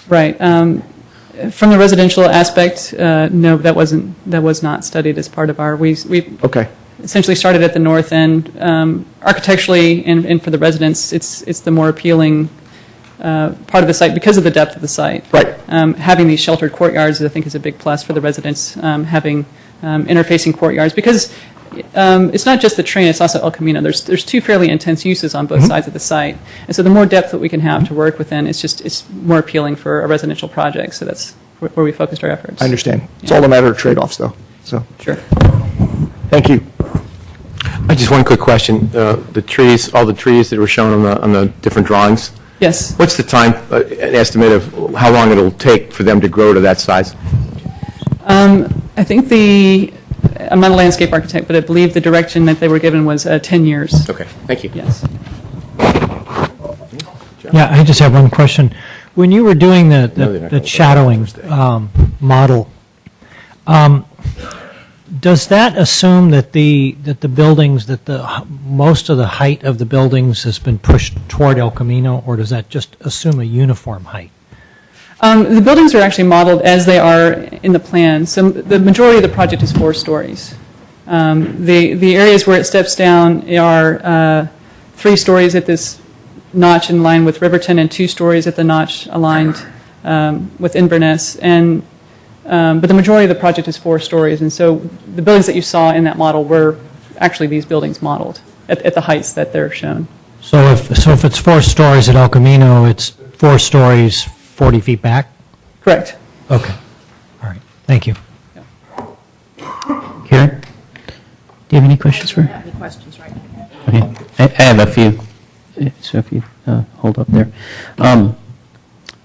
Right. From the residential aspect, no, that was not studied as part of our. We Okay. essentially started at the north end. Architecturally and for the residents, it's the more appealing part of the site because of the depth of the site. Right. Having these sheltered courtyards, I think, is a big plus for the residents. Having interfacing courtyards because. It's not just the train, it's also El Camino. There's two fairly intense uses on both sides of the site. And so the more depth that we can have to work within, it's more appealing for a residential project. So that's where we focused our efforts. I understand. It's all a matter of trade-offs, though. So, Sure. thank you. Just one quick question. The trees, all the trees that were shown on the different drawings, Yes. what's the time, an estimate of how long it'll take for them to grow to that size? I think I'm not a landscape architect, but I believe the direction that they were given was 10 years. Okay, thank you. Yes. Yeah, I just have one question. When you were doing No, they're not the gonna shadowing model, does that assume that the buildings, most of the height of the buildings has been pushed toward El Camino, or does that just assume a uniform height? The buildings are actually modeled as they are in the plan. So the majority of the project is 4 stories. The areas where it steps down are 3 stories at this notch in line with Riverton and 2 stories at the notch aligned with Inverness. But the majority of the project is 4 stories. And so the buildings that you saw in that model were actually these buildings modeled at the heights that they're shown. So if it's 4 stories at El Camino, it's 4 stories, 40 feet back? Correct. Okay. All right. Thank you. Karen, do you have any questions for? Any questions right now? Okay, I have a few, so if you hold up there.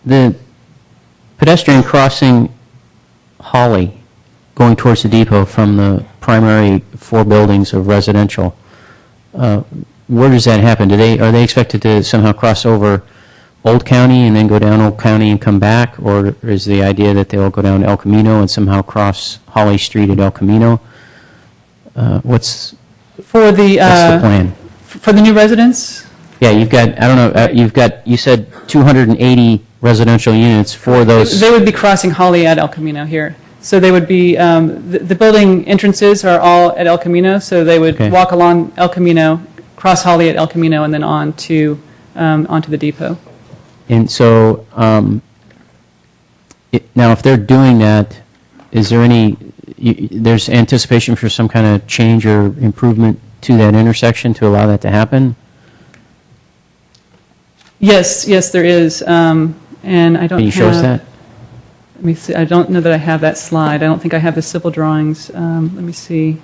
The pedestrian crossing Holly going towards the depot from the primary 4 buildings of residential, where does that happen? Are they expected to somehow cross over Old County and then go down Old County and come back, or is the idea that they'll go down El Camino and somehow cross Holly Street at El Camino? What's For the plan? For the new residents? Yeah, you've got, I don't know, you said 280 residential units for those. They would be crossing Holly at El Camino here. So they would be, the building entrances are all at El Camino, so they would Okay. walk along El Camino, cross Holly at El Camino, and then on to onto the depot. And so, now if they're doing that, is there there's anticipation for some kind of change or improvement to that intersection to allow that to happen? Yes, there is. And I don't Can you show us that? Let me see. I don't know that I have that slide. I don't think I have the civil drawings. Let me see.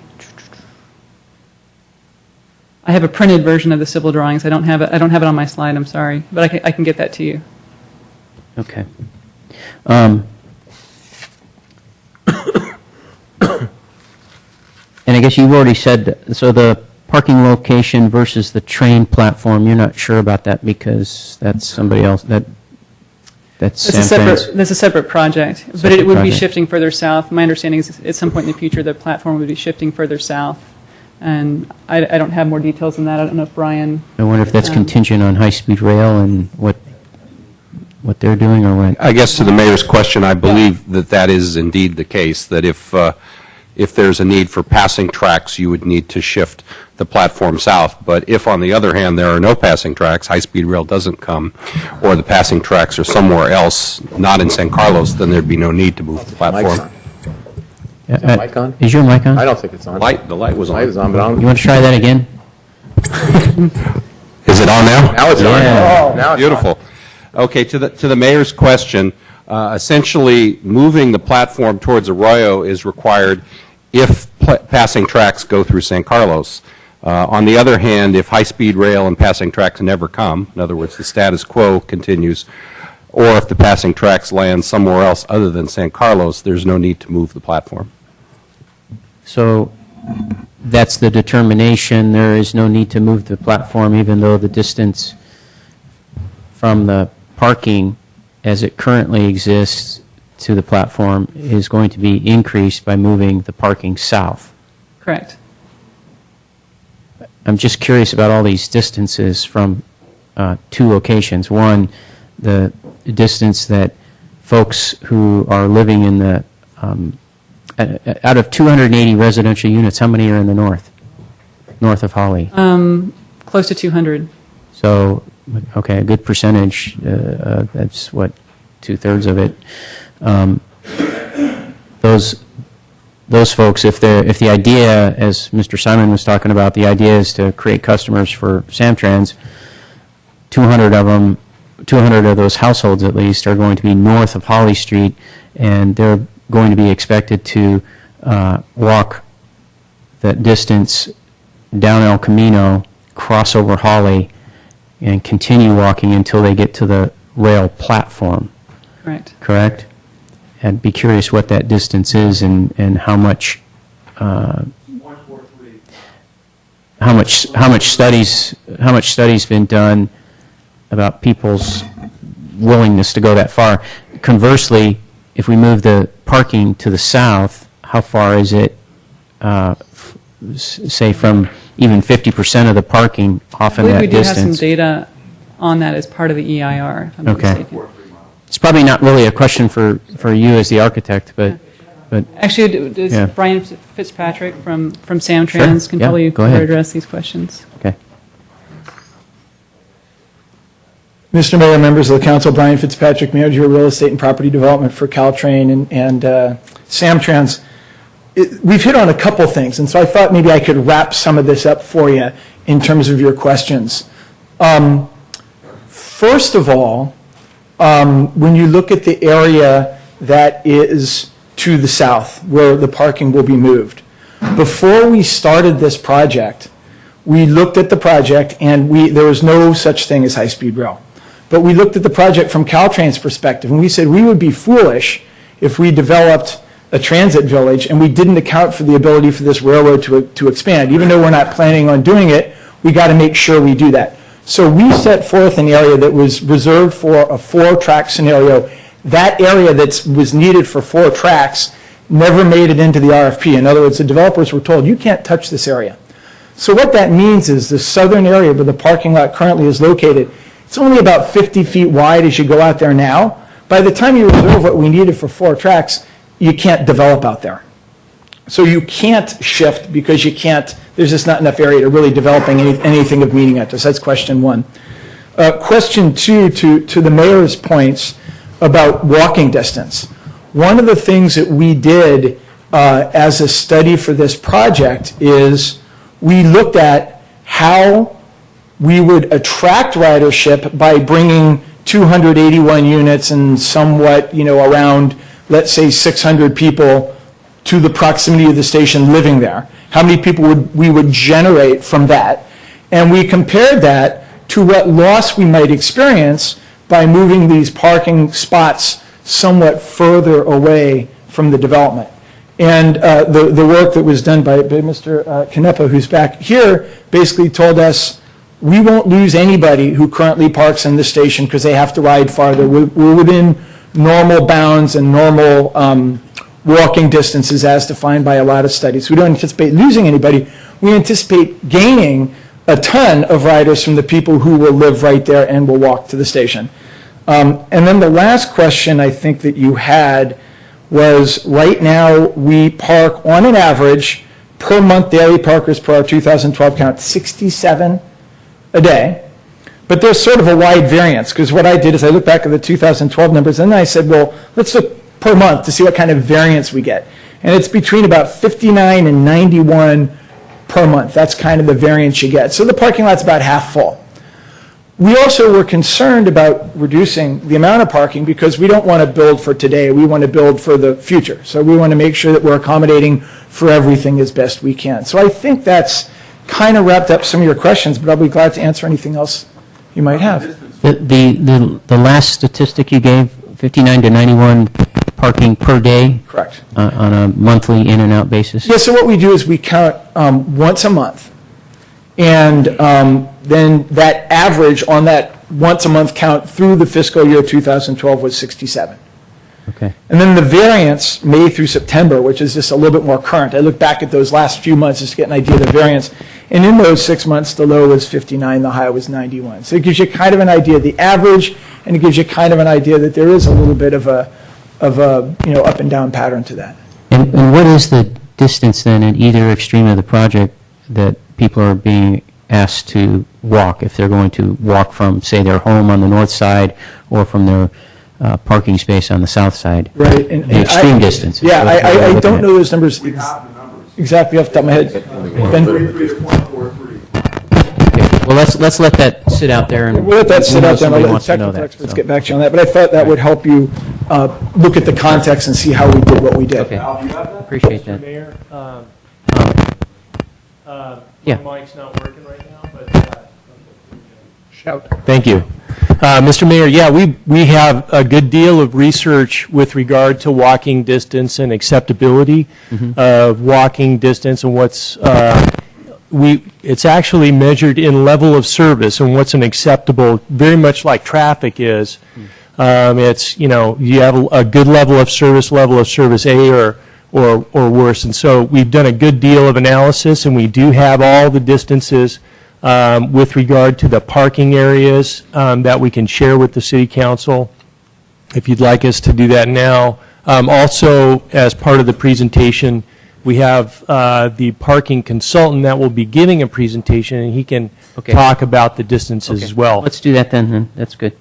I have a printed version of the civil drawings. I don't have it on my slide, I'm sorry, but I can get that to you. Okay. And I guess you've already said, so the parking location versus the train platform, you're not sure about that because that's somebody else, that's Sam-Trans. That's a separate project, but Separate it would be project. shifting further south. My understanding is at some point in the future, the platform would be shifting further south. And I don't have more details than that. I don't know if Brian, I wonder if that's contingent on high-speed rail and what they're doing or what. I guess to the mayor's question, I believe that that is indeed the case, that if there's a need for passing tracks, you would need to shift the platform south. But if, on the other hand, there are no passing tracks, high-speed rail doesn't come, or the passing tracks are somewhere else, not in San Carlos, then there'd be no need to move the platform. Is the mic on? Is your mic on? I don't think it's on. The light was on. Light is on, but I don't. You want to try that again? Is it on now? Now it's on. Yeah. Now it's Beautiful. Okay, to the mayor's question, essentially moving the platform towards Arroyo is required if passing tracks go through San Carlos. On the other hand, if high-speed rail and passing tracks never come, in other words, the status quo continues, or if the passing tracks land somewhere else other than San Carlos, there's no need to move the platform. So that's the determination. There is no need to move the platform, even though the distance from the parking as it currently exists to the platform is going to be increased by moving the parking south. correct. I'm just curious about all these distances from two locations. One, the distance that folks who are living in the, out of 280 residential units, how many are in the north of Holly? Close to 200. So, okay, a good percentage, that's what, 2/3 of it. Those folks, if the idea, as Mr. Simon was talking about, the idea is to create customers for Samtrans, 200 of those households at least are going to be north of Holly Street, and they're going to be expected to walk that distance down El Camino, cross over Holly, and continue walking until they get to the rail platform, Correct. I'd be curious what that distance is and how much studies been done about people's willingness to go that far. Conversely, if we move the parking to the south, how far is it, say, from even 50% of the parking off I in believe that we do have some distance? data on that as part of the EIR, if I'm not Okay. mistaken. It's probably not really a question for you as the architect, but Actually, does Yeah. Brian Fitzpatrick from Samtrans Sure. can Yeah, probably go ahead. address these questions. okay. Mr. Mayor, members of the council, Brian Fitzpatrick, Manager of Real Estate and Property Development for Caltrain and Samtrans. We've hit on a couple things, and so I thought maybe I could wrap some of this up for you in terms of your questions. First of all, when you look at the area that is to the south, where the parking will be moved, before we started this project, we looked at the project, and there was no such thing as high-speed rail. But we looked at the project from Caltrain's perspective, and we said we would be foolish if we developed a transit village and we didn't account for the ability for this railroad to expand. Even though we're not planning on doing it, we got to make sure we do that. So we set forth an area that was reserved for a 4-track scenario. That area that was needed for 4 tracks never made it into the RFP. In other words, the developers were told, you can't touch this area. So what that means is the southern area where the parking lot currently is located, it's only about 50 feet wide as you go out there now. By the time you reserve what we needed for 4 tracks, you can't develop out there. So you can't shift because there's just not enough area to really developing anything of meaning at this. That's question one. Question two, to the mayor's points about walking distance. One of the things that we did as a study for this project is we looked at how we would attract ridership by bringing 281 units and somewhat, around, let's say, 600 people to the proximity of the station living there. How many people we would generate from that? And we compared that to what loss we might experience by moving these parking spots somewhat further away from the development. And the work that was done by Mr. Canepa, who's back here, basically told us, we won't lose anybody who currently parks in the station because they have to ride farther. We're within normal bounds and normal walking distances as defined by a lot of studies. We don't anticipate losing anybody. We anticipate gaining a ton of riders from the people who will live right there and will walk to the station. And then the last question I think that you had was, right now we park on an average per month daily parkers per our 2012 count 67 a day. But there's sort of a wide variance, because what I did is I looked back at the 2012 numbers and then I said, well, let's look per month to see what kind of variance we get. And it's between about 59 and 91 per month. That's kind of the variance you get. So the parking lot's about half full. We also were concerned about reducing the amount of parking because we don't want to build for today. We want to build for the future. So we want to make sure that we're accommodating for everything as best we can. So I think that's kind of wrapped up some of your questions, but I'll be glad to answer anything else you might have. The last statistic you gave, 59 to 91 parking per day? Correct. On a monthly in and out basis? Yeah, so what we do is we count once a month. And then that average on that once a month count through the fiscal year 2012 was 67. Okay. And then the variance, May through September, which is just a little bit more current. I look back at those last few months just to get an idea of the variance. And in those 6 months, the low was 59, the high was 91. So it gives you kind of an idea of the average, and it gives you kind of an idea that there is a little bit of a up and down pattern to that. And what is the distance then at either extreme of the project that people are being asked to walk, if they're going to walk from, say, their home on the north side or from their parking space on the south side? Right. The extreme distance. Yeah, I don't know those numbers exactly off the top of my head. Ben? Well, let's let that sit out there. And We'll let that sit out there, and I'll somebody let the wants to know technical that, experts so. get back to you on that. But I thought that would help you look at the context and see how we did what we did. Okay, appreciate that. Mayor, Yeah. my mic's not working right now, but shout. Thank you. Mr. Mayor, yeah, we have a good deal of research with regard to walking distance and acceptability of walking distance and what's it's actually measured in level of service and what's an acceptable, very much like traffic is. It's, you have a good level of service A or worse. And so we've done a good deal of analysis, and we do have all the distances with regard to the parking areas that we can share with the City Council, if you'd like us to do that now. Also, as part of the presentation, we have the parking consultant that will be giving a presentation, and he can talk about the distances as well. Let's do that then. That's good.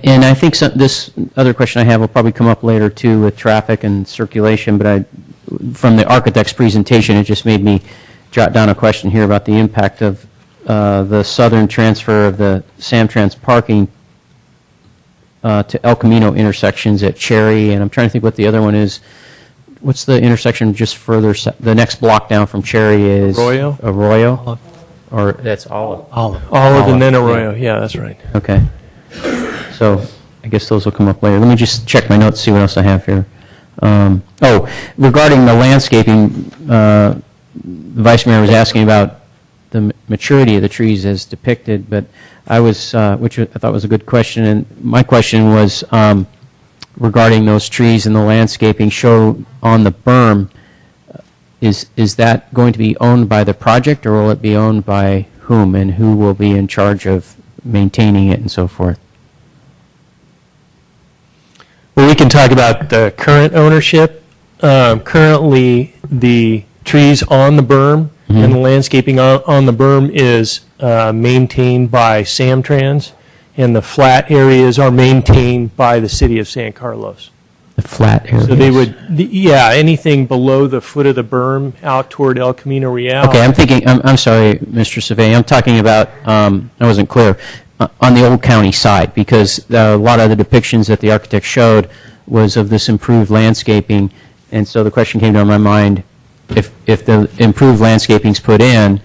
And I think this other question I have will probably come up later too with traffic and circulation, but from the architect's presentation, it just made me jot down a question here about the impact of the southern transfer of the Samtrans parking to El Camino intersections at Cherry, and I'm trying to think what the other one is. What's the intersection just further, the next block down from Cherry is? Arroyo? Arroyo? Or that's Olive? Olive and then Arroyo, yeah, that's right. Okay. So I guess those will come up later. Let me just check my notes, see what else I have here. Regarding the landscaping, the Vice Mayor was asking about the maturity of the trees as depicted, but I was, which I thought was a good question, and my question was regarding those trees and the landscaping shown on the berm. Is that going to be owned by the project, or will it be owned by whom, and who will be in charge of maintaining it and so forth? Well, we can talk about the current ownership. Currently, the trees on the berm and the landscaping on the berm is maintained by Samtrans, and the flat areas are maintained by the city of San Carlos. The flat areas? So they would, anything below the foot of the berm out toward El Camino Real. Okay, I'm thinking, I'm sorry, Mr. Savay, I'm talking about, I wasn't clear, on the Old County side, because a lot of the depictions that the architect showed was of this improved landscaping And so the question came to my mind, if the improved landscaping's put in,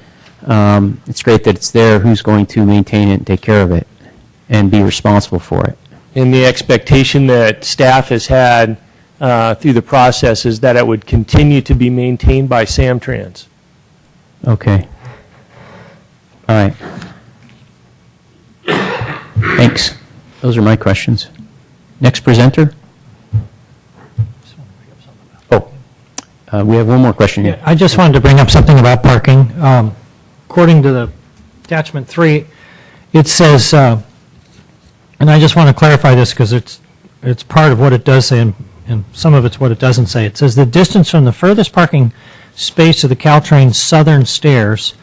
it's great that it's there, who's going to maintain it and take care of it and be responsible for it? And the expectation that staff has had through the process is that it would continue to be maintained by Samtrans. Okay. All right. Thanks. Those are my questions. Next presenter? Oh, we have one more question here. I just wanted to bring up something about parking. According to the attachment 3, it says, and I just want to clarify this because it's part of what it does say, and some of it's what it doesn't say. It says the distance from the furthest parking space to the Caltrain southern stairs,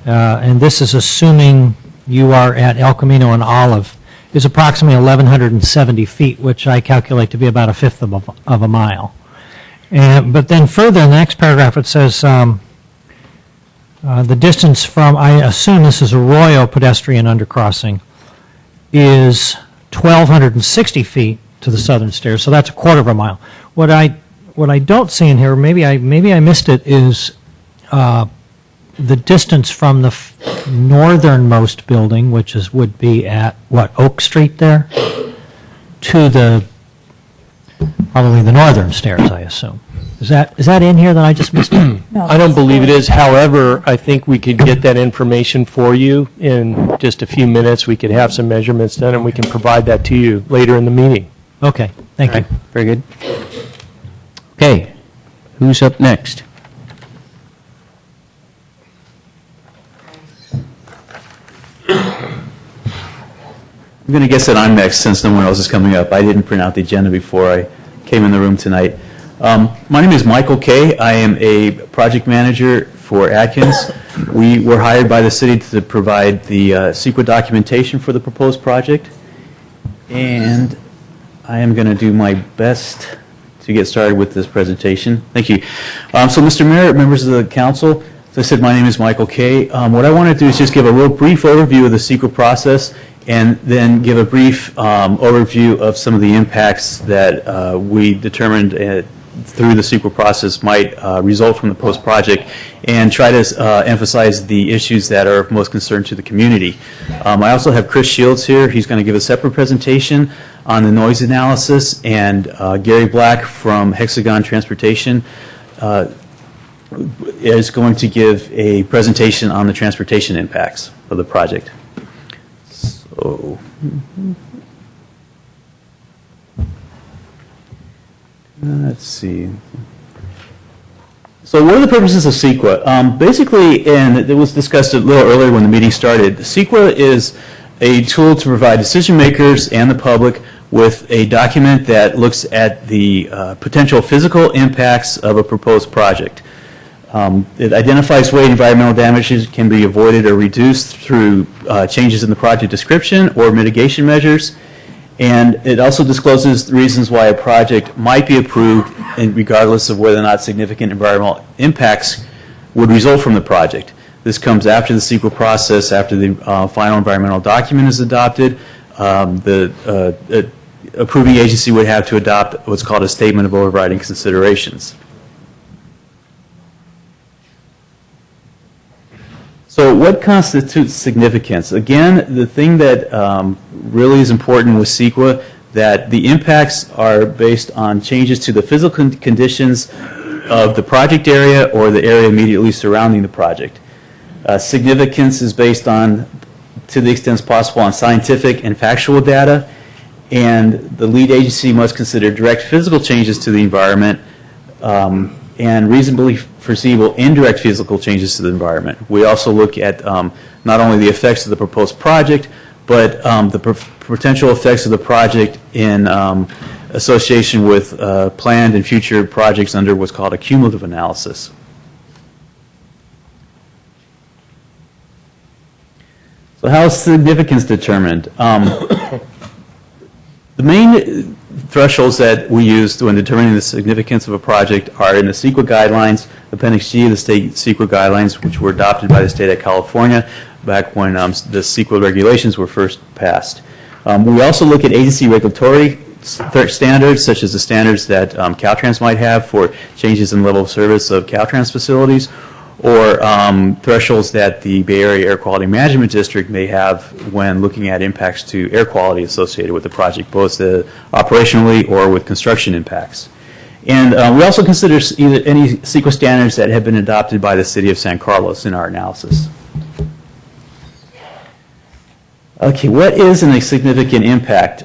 and this is assuming you are at El Camino and Olive, is approximately 1,170 feet, which I calculate to be about a fifth of a mile. But then further in the next paragraph, it says the distance from, I assume this is Arroyo pedestrian undercrossing, is 1,260 feet to the southern stairs, so that's a quarter of a mile. What I don't see in here, maybe I missed it, is the distance from the northernmost building, which would be at Oak Street there, to probably the northern stairs, I assume. Is that in here that I just missed it? I don't believe it is. However, I think we could get that information for you in just a few minutes. We could have some measurements done, and we can provide that to you later in the meeting. Okay, thank you. Very good. Okay, who's up next? I'm going to guess that I'm next since no one else is coming up. I didn't print out the agenda before I came in the room tonight. My name is Michael Kay. I am a project manager for Atkins. We were hired by the city to provide the CEQA documentation for the proposed project. And I am going to do my best to get started with this presentation. Thank you. So, Mr. Mayor, members of the council, as I said, my name is Michael Kay. What I want to do is just give a real brief overview of the CEQA process and then give a brief overview of some of the impacts that we determined through the CEQA process might result from the post-project, and try to emphasize the issues that are of most concern to the community. I also have Chris Shields here. He's going to give a separate presentation on the noise analysis, and Gary Black from Hexagon Transportation is going to give a presentation on the transportation impacts of the project. So, let's see. So what are the purposes of CEQA? Basically, and it was discussed a little earlier when the meeting started, CEQA is a tool to provide decision makers and the public with a document that looks at the potential physical impacts of a proposed project. It identifies ways environmental damages can be avoided or reduced through changes in the project description or mitigation measures. And it also discloses the reasons why a project might be approved, and regardless of whether or not significant environmental impacts would result from the project. This comes after the CEQA process, after the final environmental document is adopted. The approving agency would have to adopt what's called a statement of overriding considerations. So what constitutes significance? Again, the thing that really is important with CEQA, that the impacts are based on changes to the physical conditions of the project area or the area immediately surrounding the project. Significance is based on, to the extent possible, on scientific and factual data, and the lead agency must consider direct physical changes to the environment and reasonably foreseeable indirect physical changes to the environment. We also look at not only the effects of the proposed project, but the potential effects of the project in association with planned and future projects under what's called a cumulative analysis. So how is significance determined? The main thresholds that we use when determining the significance of a project are in the CEQA guidelines, Appendix G of the state CEQA guidelines, which were adopted by the state of California back when the CEQA regulations were first passed. We also look at agency regulatory standards, such as the standards that Caltrans might have for changes in level of service of Caltrans facilities, or thresholds that the Bay Area Air Quality Management District may have when looking at impacts to air quality associated with the project, both operationally or with construction impacts. And we also consider any CEQA standards that have been adopted by the City of San Carlos in our analysis. Okay, what is a significant impact?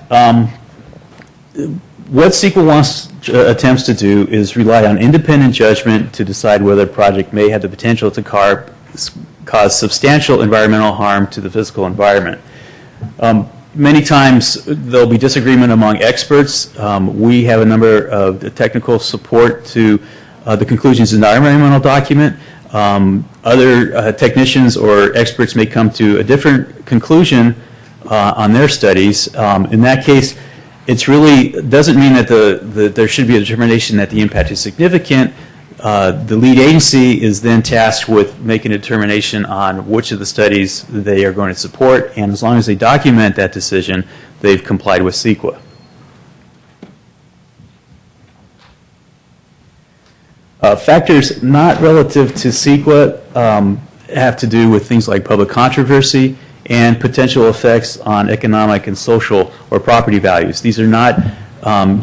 What CEQA attempts to do is rely on independent judgment to decide whether a project may have the potential to cause substantial environmental harm to the physical environment. Many times there'll be disagreement among experts. We have a number of technical support to the conclusions in the environmental document. Other technicians or experts may come to a different conclusion on their studies. In that case, it's really doesn't mean that there should be a determination that the impact is significant. The lead agency is then tasked with making a determination on which of the studies they are going to support, and as long as they document that decision, they've complied with CEQA. Factors not relative to CEQA have to do with things like public controversy and potential effects on economic and social or property values. These are not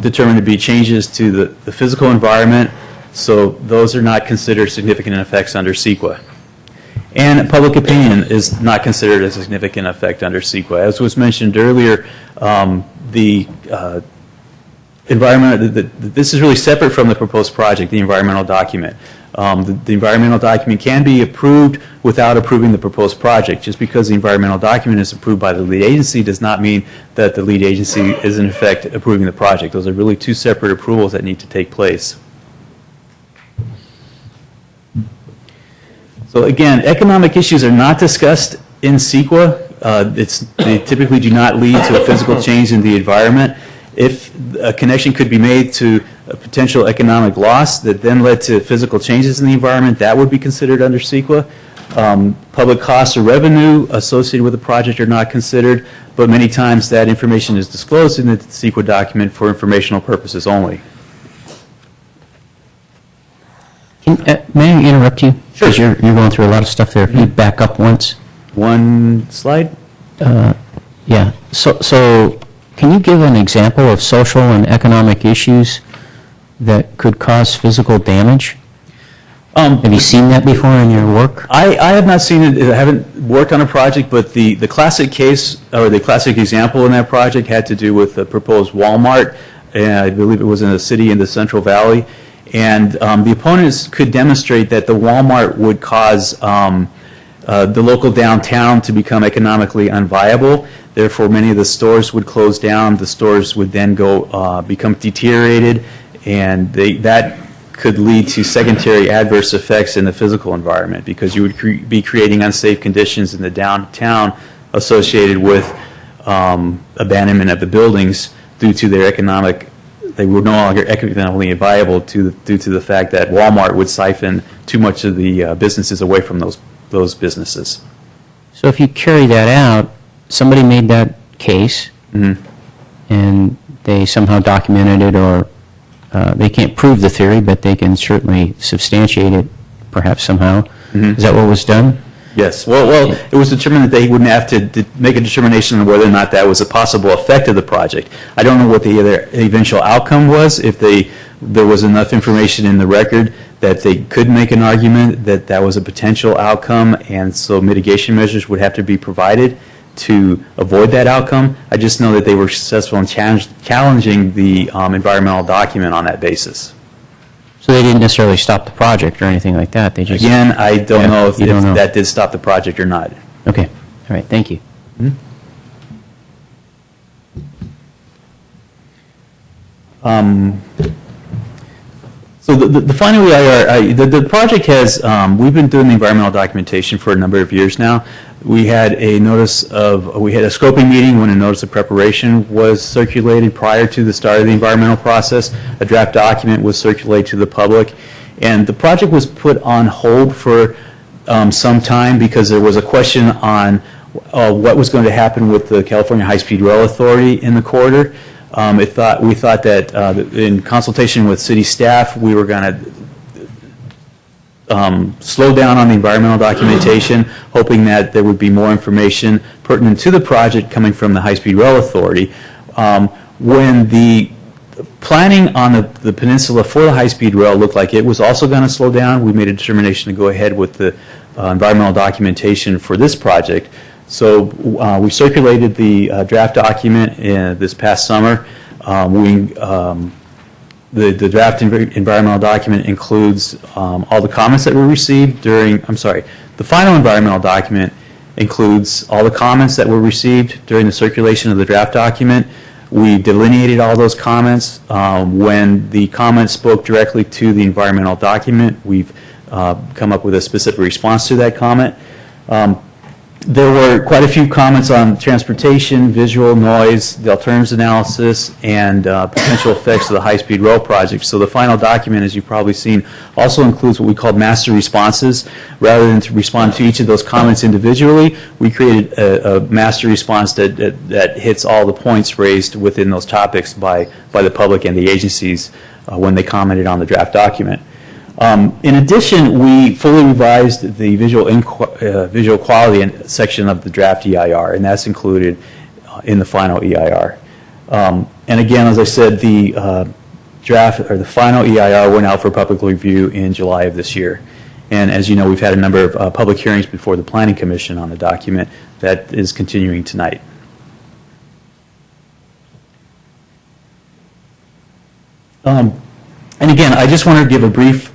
determined to be changes to the physical environment, so those are not considered significant effects under CEQA. And public opinion is not considered a significant effect under CEQA. As was mentioned earlier, the this is really separate from the proposed project, the environmental document. The environmental document can be approved without approving the proposed project. Just because the environmental document is approved by the lead agency does not mean that the lead agency is in effect approving the project. Those are really two separate approvals that need to take place. So again, economic issues are not discussed in CEQA. They typically do not lead to a physical change in the environment. If a connection could be made to a potential economic loss that then led to physical changes in the environment, that would be considered under CEQA. Public costs or revenue associated with the project are not considered, but many times that information is disclosed in the CEQA document for informational purposes only. May I interrupt you? Sure. Because you're going through a lot of stuff there. If you back up once. One slide? Yeah. So can you give an example of social and economic issues that could cause physical damage? Have you seen that before in your work? I have not seen it. I haven't worked on a project, but the classic case or the classic example in that project had to do with the proposed Walmart. I believe it was in a city in the Central Valley. And the opponents could demonstrate that the Walmart would cause the local downtown to become economically unviable. Therefore, many of the stores would close down. The stores would then become deteriorated, and that could lead to secondary adverse effects in the physical environment because you would be creating unsafe conditions in the downtown associated with abandonment of the buildings due to their they were no longer economically viable due to the fact that Walmart would siphon too much of the businesses away from those businesses. So if you carry that out, somebody made that case, and they somehow documented it, or they can't prove the theory, but they can certainly substantiate it, perhaps somehow. Is that what was done? Yes. Well, it was determined that they wouldn't have to make a determination on whether or not that was a possible effect of the project. I don't know what the eventual outcome was. If there was enough information in the record that they could make an argument that that was a potential outcome, and so mitigation measures would have to be provided to avoid that outcome. I just know that they were successful in challenging the environmental document on that basis. So they didn't necessarily stop the project or anything like that. They just Again, I don't know if know. that did stop the project or not. Okay. All right. Thank you. So the final EIR, the project has, we've been doing the environmental documentation for a number of years now. We had a scoping meeting when a notice of preparation was circulated prior to the start of the environmental process. A draft document was circulated to the public, and the project was put on hold for some time because there was a question on what was going to happen with the California High-Speed Rail Authority in the corridor. we thought that in consultation with city staff, we were going to slow down on the environmental documentation, hoping that there would be more information pertinent to the project coming from the High-Speed Rail Authority. When the planning on the peninsula for the high-speed rail looked like it was also going to slow down, we made a determination to go ahead with the environmental documentation for this project. So we circulated the draft document this past summer. The draft environmental document includes all the comments that were received the final environmental document includes all the comments that were received during the circulation of the draft document. We delineated all those comments. When the comments spoke directly to the environmental document, we've come up with a specific response to that comment. There were quite a few comments on transportation, visual, noise, the alternatives analysis, and potential effects of the high-speed rail project. So the final document, as you've probably seen, also includes what we call master responses. Rather than to respond to each of those comments individually, we created a master response that hits all the points raised within those topics by the public and the agencies when they commented on the draft document. In addition, we fully revised the visual quality section of the draft EIR, and that's included in the final EIR. And again, as I said, the final EIR went out for public review in July of this year. And as you know, we've had a number of public hearings before the Planning Commission on the document that is continuing tonight. And again, I just wanted to give a brief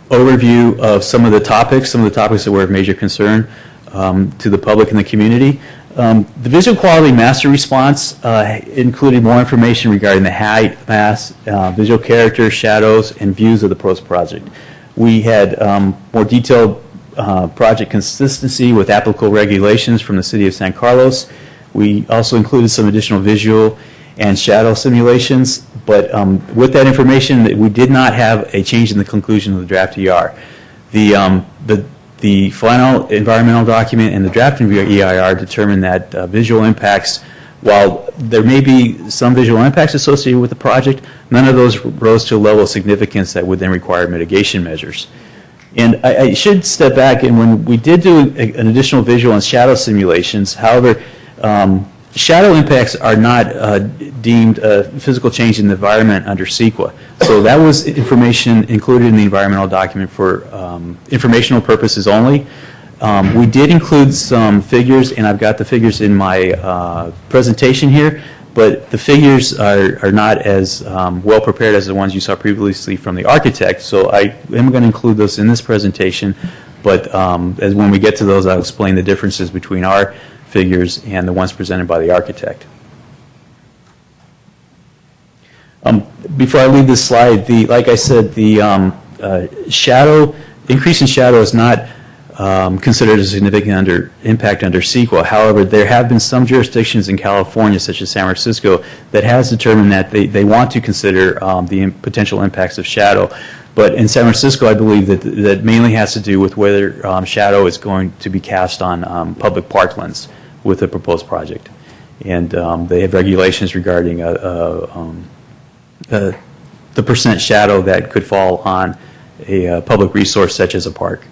overview of some of the topics that were of major concern to the public and the community. The visual quality master response included more information regarding the height, mass, visual character, shadows, and views of the proposed project. We had more detailed project consistency with applicable regulations from the City of San Carlos. We also included some additional visual and shadow simulations, but with that information, we did not have a change in the conclusion of the draft EIR. The final environmental document and the draft EIR determined that visual impacts, while there may be some visual impacts associated with the project, none of those rose to a level of significance that would then require mitigation measures. And I should step back, and when we did do an additional visual and shadow simulations, however, shadow impacts are not deemed a physical change in the environment under CEQA. So that was information included in the environmental document for informational purposes only. We did include some figures, and I've got the figures in my presentation here, but the figures are not as well prepared as the ones you saw previously from the architect. So I am going to include those in this presentation, but as when we get to those, I'll explain the differences between our figures and the ones presented by the architect. Before I leave this slide, like I said, the increase in shadow is not considered a significant impact under CEQA. However, there have been some jurisdictions in California, such as San Francisco, that has determined that they want to consider the potential impacts of shadow. But in San Francisco, I believe that mainly has to do with whether shadow is going to be cast on public parklands with the proposed project. And they have regulations regarding the percent shadow that could fall on a public resource such as a park.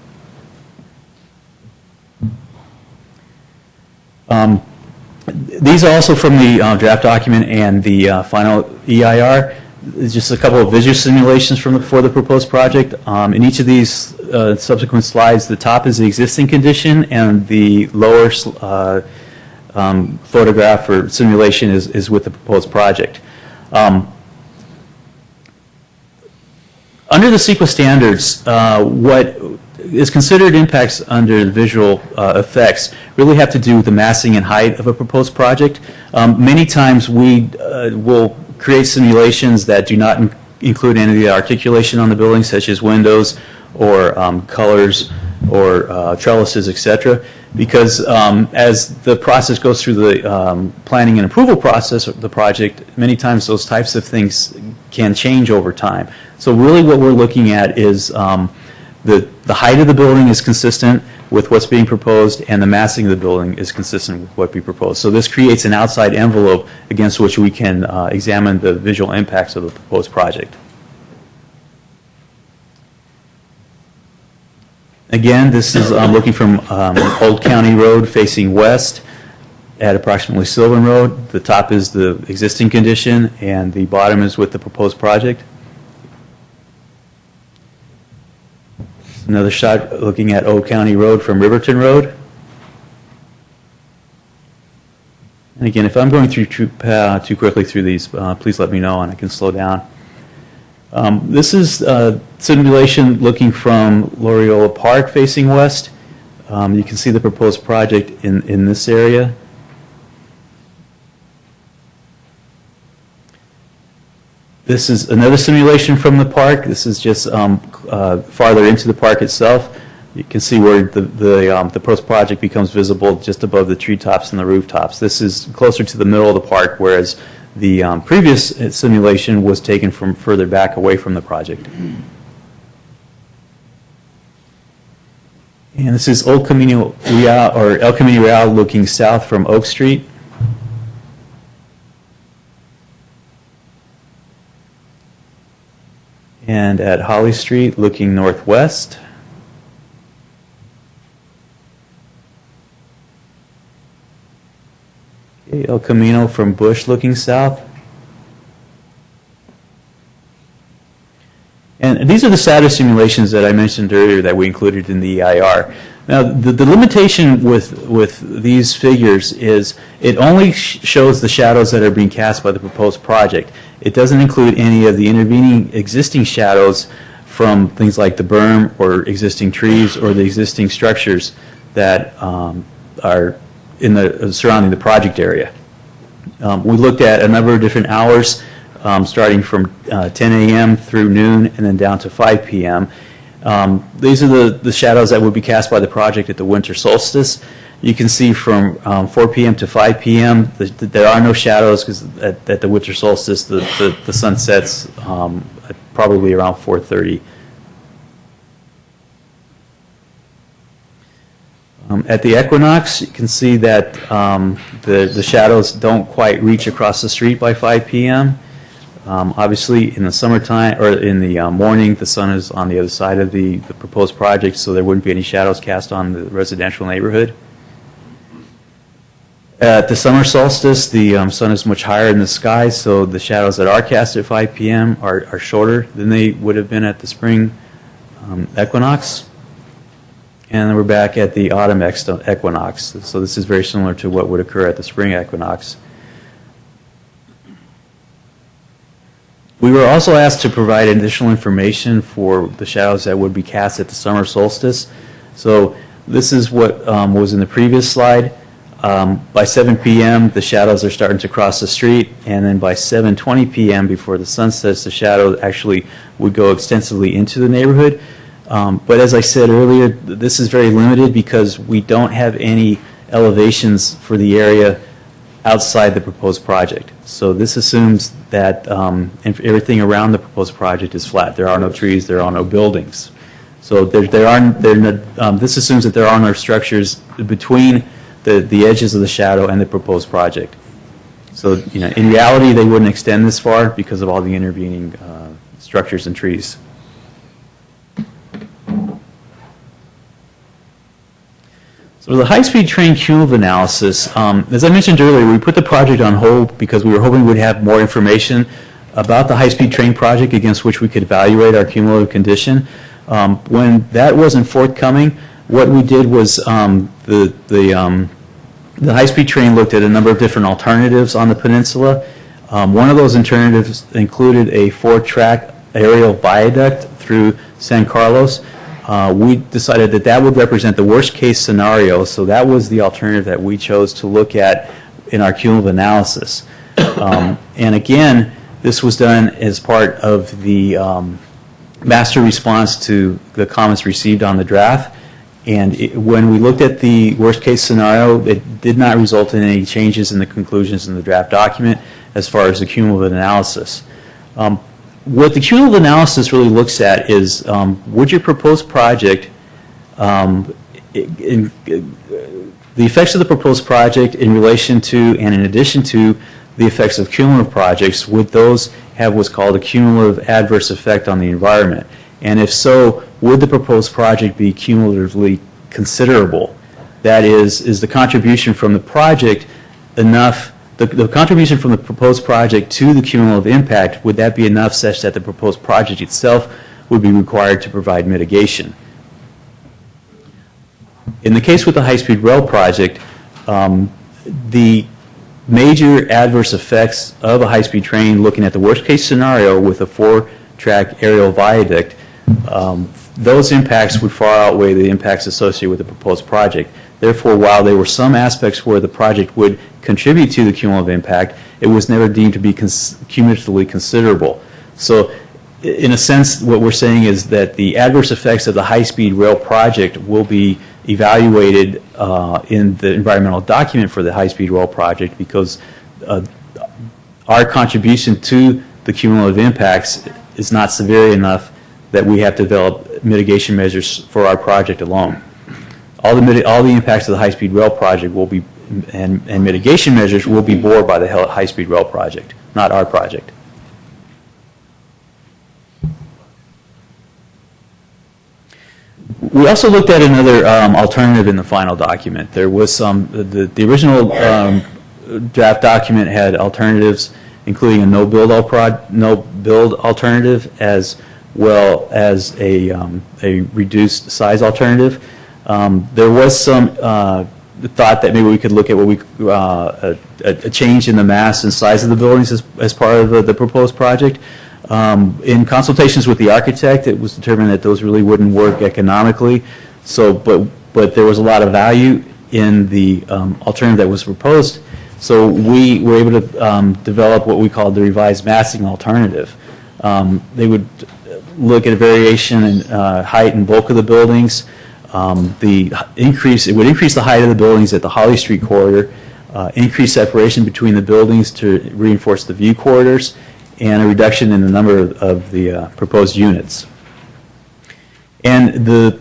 These are also from the draft document and the final EIR. It's just a couple of visual simulations for the proposed project. In each of these subsequent slides, the top is the existing condition, and the lower photograph or simulation is with the proposed project. Under the CEQA standards, what is considered impacts under the visual effects really have to do with the massing and height of a proposed project. Many times we will create simulations that do not include any of the articulation on the building, such as windows or colors or trellises, etc. Because as the process goes through the planning and approval process of the project, many times those types of things can change over time. So really what we're looking at is the height of the building is consistent, with what's being proposed, and the massing of the building is consistent with what we proposed. So this creates an outside envelope against which we can examine the visual impacts of the proposed project. Again, this is looking from Old County Road facing west at approximately Sylvan Road. The top is the existing condition, and the bottom is with the proposed project. Another shot looking at Old County Road from Riverton Road. And again, if I'm going through too quickly through these, please let me know and I can slow down. This is simulation looking from Loyola Park facing west. You can see the proposed project in this area. This is another simulation from the park. This is just farther into the park itself. You can see where the proposed project becomes visible just above the treetops and the rooftops. This is closer to the middle of the park, whereas the previous simulation was taken from further back away from the project. And this is Old Camino Real, or El Camino Real, looking south from Oak Street. And at Holly Street, looking northwest. Okay, El Camino from Bush, looking south. And these are the status simulations that I mentioned earlier that we included in the EIR. Now, the limitation with these figures is it only shows the shadows that are being cast by the proposed project. It doesn't include any of the intervening existing shadows from things like the berm or existing trees or the existing structures that are in the surrounding the project area. We looked at a number of different hours, starting from 10 a.m. through noon and then down to 5 p.m. These are the shadows that would be cast by the project at the winter solstice. You can see from 4 p.m. to 5 p.m. There are no shadows because at the winter solstice the sun sets probably around 4:30. At the equinox, you can see that the shadows don't quite reach across the street by 5 p.m. Obviously, in the summertime or in the morning, the sun is on the other side of the proposed project, so there wouldn't be any shadows cast on the residential neighborhood. At the summer solstice, the sun is much higher in the sky, so the shadows that are cast at 5 p.m. are shorter than they would have been at the spring equinox. And then we're back at the autumn equinox. So this is very similar to what would occur at the spring equinox. We were also asked to provide additional information for the shadows that would be cast at the summer solstice. So this is what was in the previous slide. By 7 p.m., the shadows are starting to cross the street, and then by 7:20 p.m., before the sun sets, the shadow actually would go extensively into the neighborhood. But as I said earlier, this is very limited because we don't have any elevations for the area outside the proposed project. So this assumes that everything around the proposed project is flat. There are no trees, there are no buildings. So this assumes that there are no structures between the edges of the shadow and the proposed project. So in reality, they wouldn't extend this far because of all the intervening structures and trees. So the high-speed train cumulative analysis, as I mentioned earlier, we put the project on hold because we were hoping we'd have more information about the high-speed train project against which we could evaluate our cumulative condition. When that wasn't forthcoming, what we did was the high-speed train looked at a number of different alternatives on the peninsula. One of those alternatives included a 4-track aerial viaduct through San Carlos. We decided that would represent the worst-case scenario, so that was the alternative that we chose to look at in our cumulative analysis. And again, this was done as part of the master response to the comments received on the draft. And when we looked at the worst-case scenario, it did not result in any changes in the conclusions in the draft document as far as the cumulative analysis. What the cumulative analysis really looks at is, would your proposed project the effects of the proposed project in relation to and in addition to the effects of cumulative projects, would those have what's called a cumulative adverse effect on the environment? And if so, would the proposed project be cumulatively considerable? That is the contribution from the project enough, the contribution from the proposed project to the cumulative impact, would that be enough such that the proposed project itself would be required to provide mitigation? In the case with the high-speed rail project, the major adverse effects of a high-speed train, looking at the worst-case scenario with a 4-track aerial viaduct, those impacts would far outweigh the impacts associated with the proposed project. Therefore, while there were some aspects where the project would contribute to the cumulative impact, it was never deemed to be cumulatively considerable. So, in a sense, what we're saying is that the adverse effects of the high-speed rail project will be evaluated in the environmental document for the high-speed rail project, because our contribution to the cumulative impacts is not severe enough that we have to develop mitigation measures for our project alone. All the impacts of the high-speed rail project will be, and mitigation measures will be borne by the high-speed rail project, not our project. We also looked at another alternative in the final document. There was some, the original draft document had alternatives, including a no-build alternative, as well as a reduced size alternative. There was some thought that maybe we could look at what we a change in the mass and size of the buildings as part of the proposed project. In consultations with the architect, it was determined that those really wouldn't work economically. So, but there was a lot of value in the alternative that was proposed. So we were able to develop what we called the revised massing alternative. They would look at a variation in height and bulk of the buildings. It would increase the height of the buildings at the Holly Street corridor, increase separation between the buildings to reinforce the view corridors, and a reduction in the number of the proposed units. And the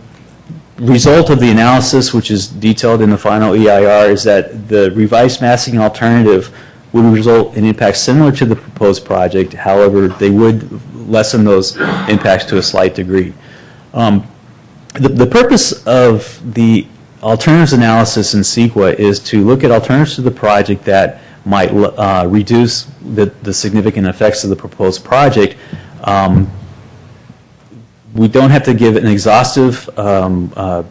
result of the analysis, which is detailed in the final EIR, is that the revised massing alternative would result in impacts similar to the proposed project. However, they would lessen those impacts to a slight degree. The purpose of the alternatives analysis in CEQA is to look at alternatives to the project that might reduce the significant effects of the proposed project. We don't have to give an exhaustive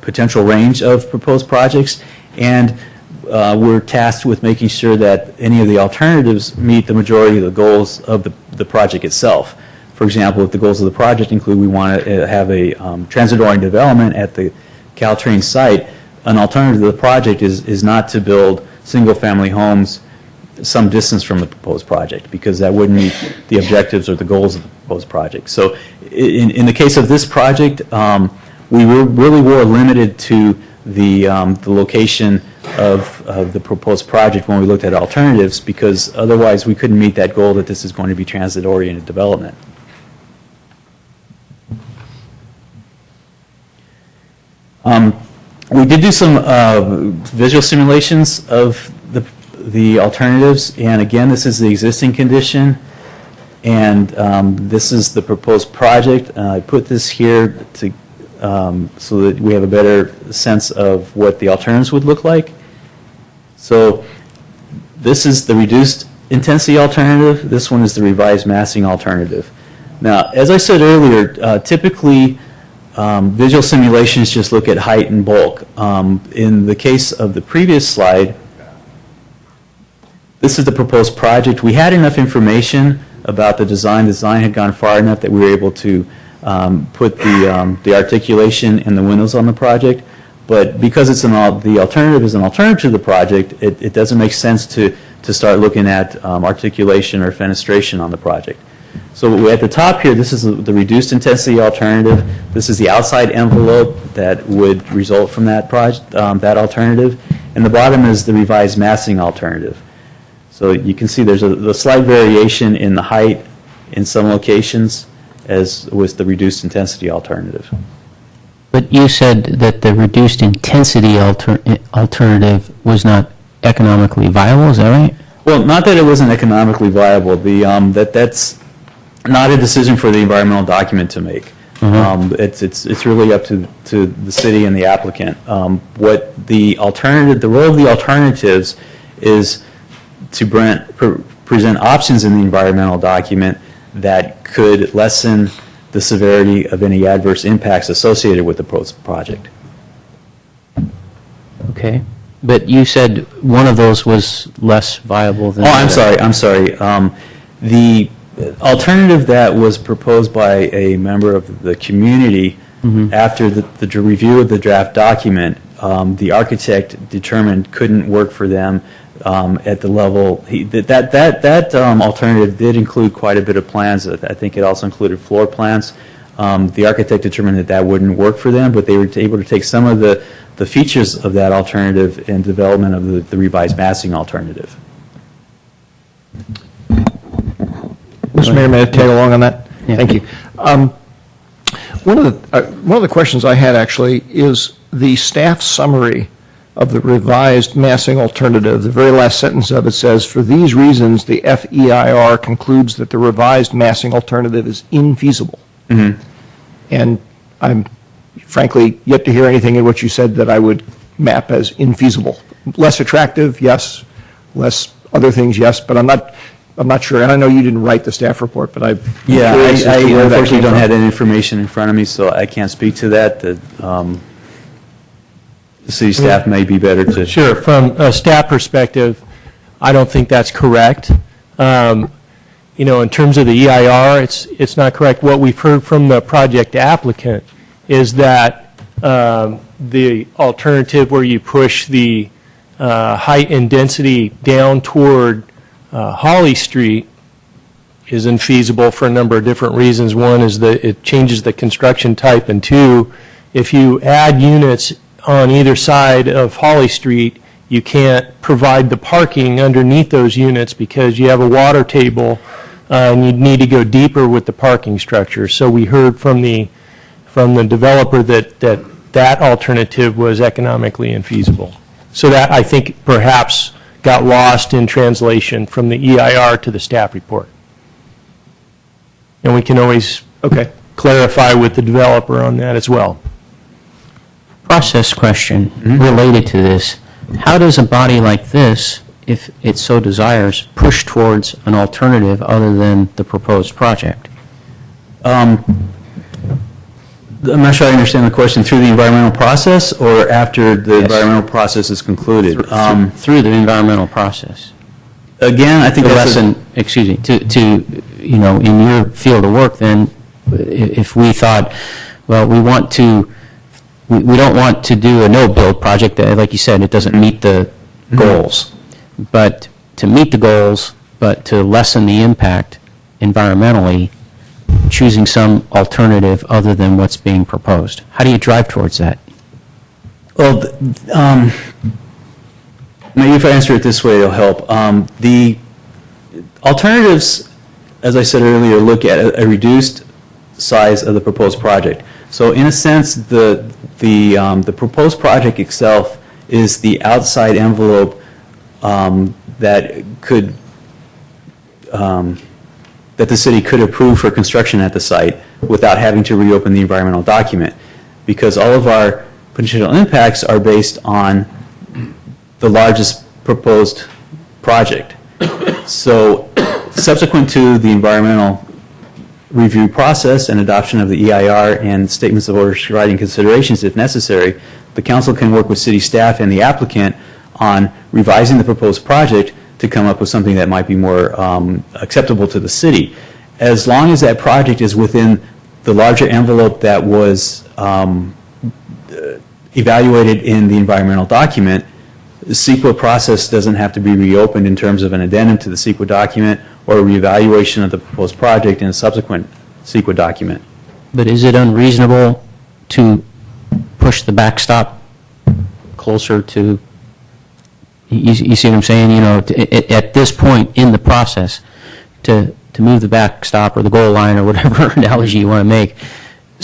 potential range of proposed projects, and we're tasked with making sure that any of the alternatives meet the majority of the goals of the project itself. For example, if the goals of the project include we want to have a transit-oriented development at the Caltrain site, an alternative to the project is not to build single-family homes some distance from the proposed project, because that wouldn't meet the objectives or the goals of the proposed project. So in the case of this project, we really were limited to the location of the proposed project when we looked at alternatives, because otherwise we couldn't meet that goal that this is going to be transit-oriented development. We did do some visual simulations of the alternatives, and again, this is the existing condition, and this is the proposed project. I put this here to so that we have a better sense of what the alternatives would look like. So this is the reduced intensity alternative. This one is the revised massing alternative. Now, as I said earlier, typically visual simulations just look at height and bulk. In the case of the previous slide, this is the proposed project. We had enough information about the design. The design had gone far enough that we were able to put the articulation and the windows on the project. But because it's the alternative is an alternative to the project, it doesn't make sense to start looking at articulation or fenestration on the project. So at the top here, this is the reduced intensity alternative. This is the outside envelope that would result from that project, that alternative. And the bottom is the revised massing alternative. So you can see there's a slight variation in the height in some locations, as with the reduced intensity alternative. But you said that the reduced intensity alternative was not economically viable, is that right? Well, not that it wasn't economically viable. That's not a decision for the environmental document to make. It's really up to the city and the applicant. What the role of the alternatives is to present options in the environmental document that could lessen the severity of any adverse impacts associated with the project. Okay. But you said one of those was less viable than Oh, the I'm other. sorry. The alternative that was proposed by a member of the community after the review of the draft document, the architect determined couldn't work for them at the level. That alternative did include quite a bit of plans. I think it also included floor plans. The architect determined that wouldn't work for them, but they were able to take some of the features of that alternative in development of the revised massing alternative. Mr. Mayor, may I tag along on that? Yeah. Thank you. One of the questions I had actually is the staff summary of the revised massing alternative. The very last sentence of it says, "For these reasons, the FEIR concludes that the revised massing alternative is infeasible." And I'm frankly yet to hear anything in what you said that I would map as infeasible. Less attractive, yes. Less other things, yes. But I'm not sure. And I know you didn't write the staff report, but I Unfortunately don't have that information in front of me, so I can't speak to that. The city staff may be better to. Sure. From a staff perspective, I don't think that's correct. In terms of the EIR, it's not correct. What we've heard from the project applicant is that the alternative where you push the height and density down toward Holly Street is infeasible for a number of different reasons. One is that it changes the construction type, and two, if you add units on either side of Holly Street, you can't provide the parking underneath those units because you have a water table and you need to go deeper with the parking structure. So we heard from the developer that alternative was economically infeasible. So that, I think, perhaps got lost in translation from the EIR to the staff report. And we can always clarify with the developer on that as well. Process question related to this. How does a body like this, if it so desires, push towards an alternative other than the proposed project? I'm not sure I understand the question. Through the environmental process or after the environmental process is concluded? Through the environmental process. Again, I think that's in your field of work, then, if we thought, well, we don't want to do a no-build project that, like you said, it doesn't meet the goals. But to meet the goals, but to lessen the impact environmentally, choosing some alternative other than what's being proposed. How do you drive towards that? Well, maybe if I answer it this way, it'll help. The alternatives, as I said earlier, look at a reduced size of the proposed project. So in a sense, the proposed project itself is the outside envelope that the city could approve for construction at the site without having to reopen the environmental document, because all of our potential impacts are based on the largest proposed project. So subsequent to the environmental review process and adoption of the EIR and statements of overriding considerations, if necessary, the council can work with city staff and the applicant on revising the proposed project to come up with something that might be more acceptable to the city. As long as that project is within the larger envelope that was evaluated in the environmental document, the CEQA process doesn't have to be reopened in terms of an addendum to the CEQA document or a reevaluation of the proposed project in a subsequent CEQA document. But is it unreasonable to push the backstop closer to, you see what I'm saying? At this point in the process, to move the backstop or the goal line or whatever analogy you want to make,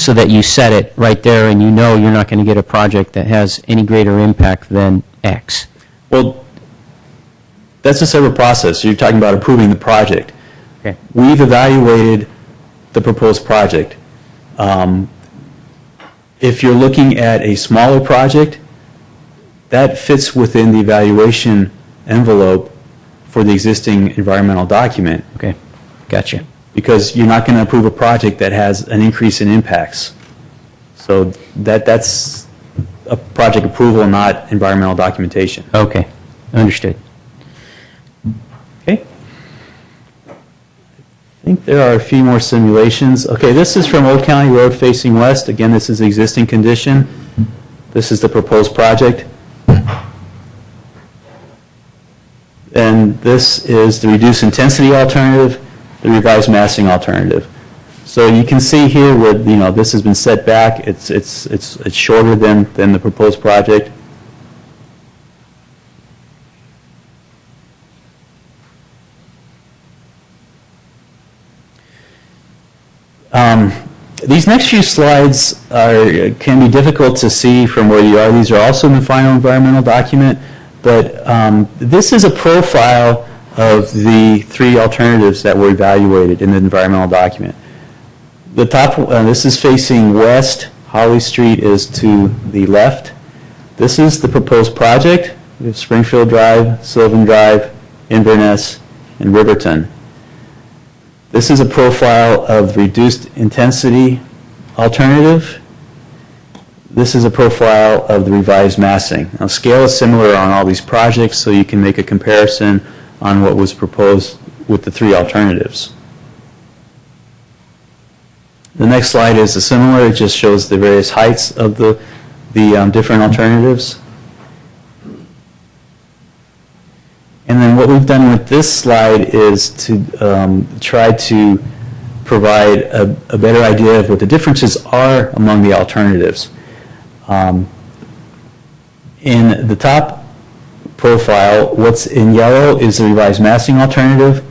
so that you set it right there and you know you're not going to get a project that has any greater impact than X? Well, that's a separate process. You're talking about approving the project. Okay. We've evaluated the proposed project. If you're looking at a smaller project, that fits within the evaluation envelope for the existing environmental document. Okay, gotcha. Because you're not going to approve a project that has an increase in impacts. So that's a project approval, not environmental documentation. Okay, understood. Okay. I think there are a few more simulations. Okay, this is from Old County Road facing west. Again, this is the existing condition. This is the proposed project. And this is the reduced intensity alternative, the revised massing alternative. So you can see here where, you know, this has been set back. It's shorter than the proposed project. These next few slides can be difficult to see from where you are. These are also in the final environmental document, but this is a profile of the three alternatives that were evaluated in the environmental document. The top, this is facing west. Holly Street is to the left. This is the proposed project. We have Springfield Drive, Sylvan Drive, Inverness, and Riverton. This is a profile of reduced intensity alternative. This is a profile of the revised massing. Now, scale is similar on all these projects, so you can make a comparison on what was proposed with the three alternatives. The next slide is similar. It just shows the various heights of the different alternatives. And then what we've done with this slide is to try to provide a better idea of what the differences are among the alternatives. In the top profile, what's in yellow is the revised massing alternative.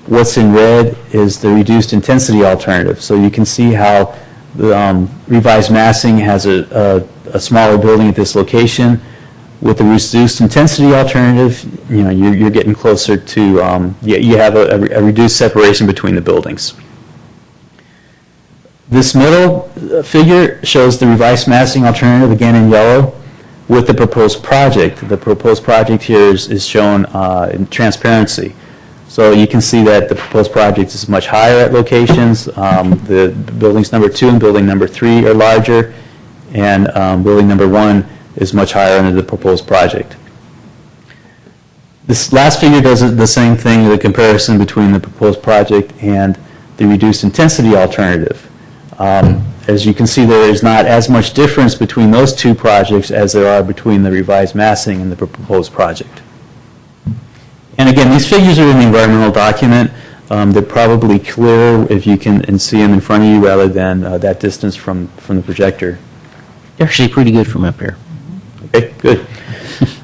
What's in red is the reduced intensity alternative. So you can see how the revised massing has a smaller building at this location. With the reduced intensity alternative, you know, you're getting closer to, you have a reduced separation between the buildings. This middle figure shows the revised massing alternative, again in yellow, with the proposed project. The proposed project here is shown in transparency. So you can see that the proposed project is much higher at locations. The buildings number 2 and building number 3 are larger, and building number 1 is much higher under the proposed project. This last figure does the same thing, the comparison between the proposed project and the reduced intensity alternative. As you can see, there is not as much difference between those two projects as there are between the revised massing and the proposed project. And again, these figures are in the environmental document. They're probably clearer if you can see them in front of you rather than that distance from the projector. They're actually pretty good from up here. Okay, good.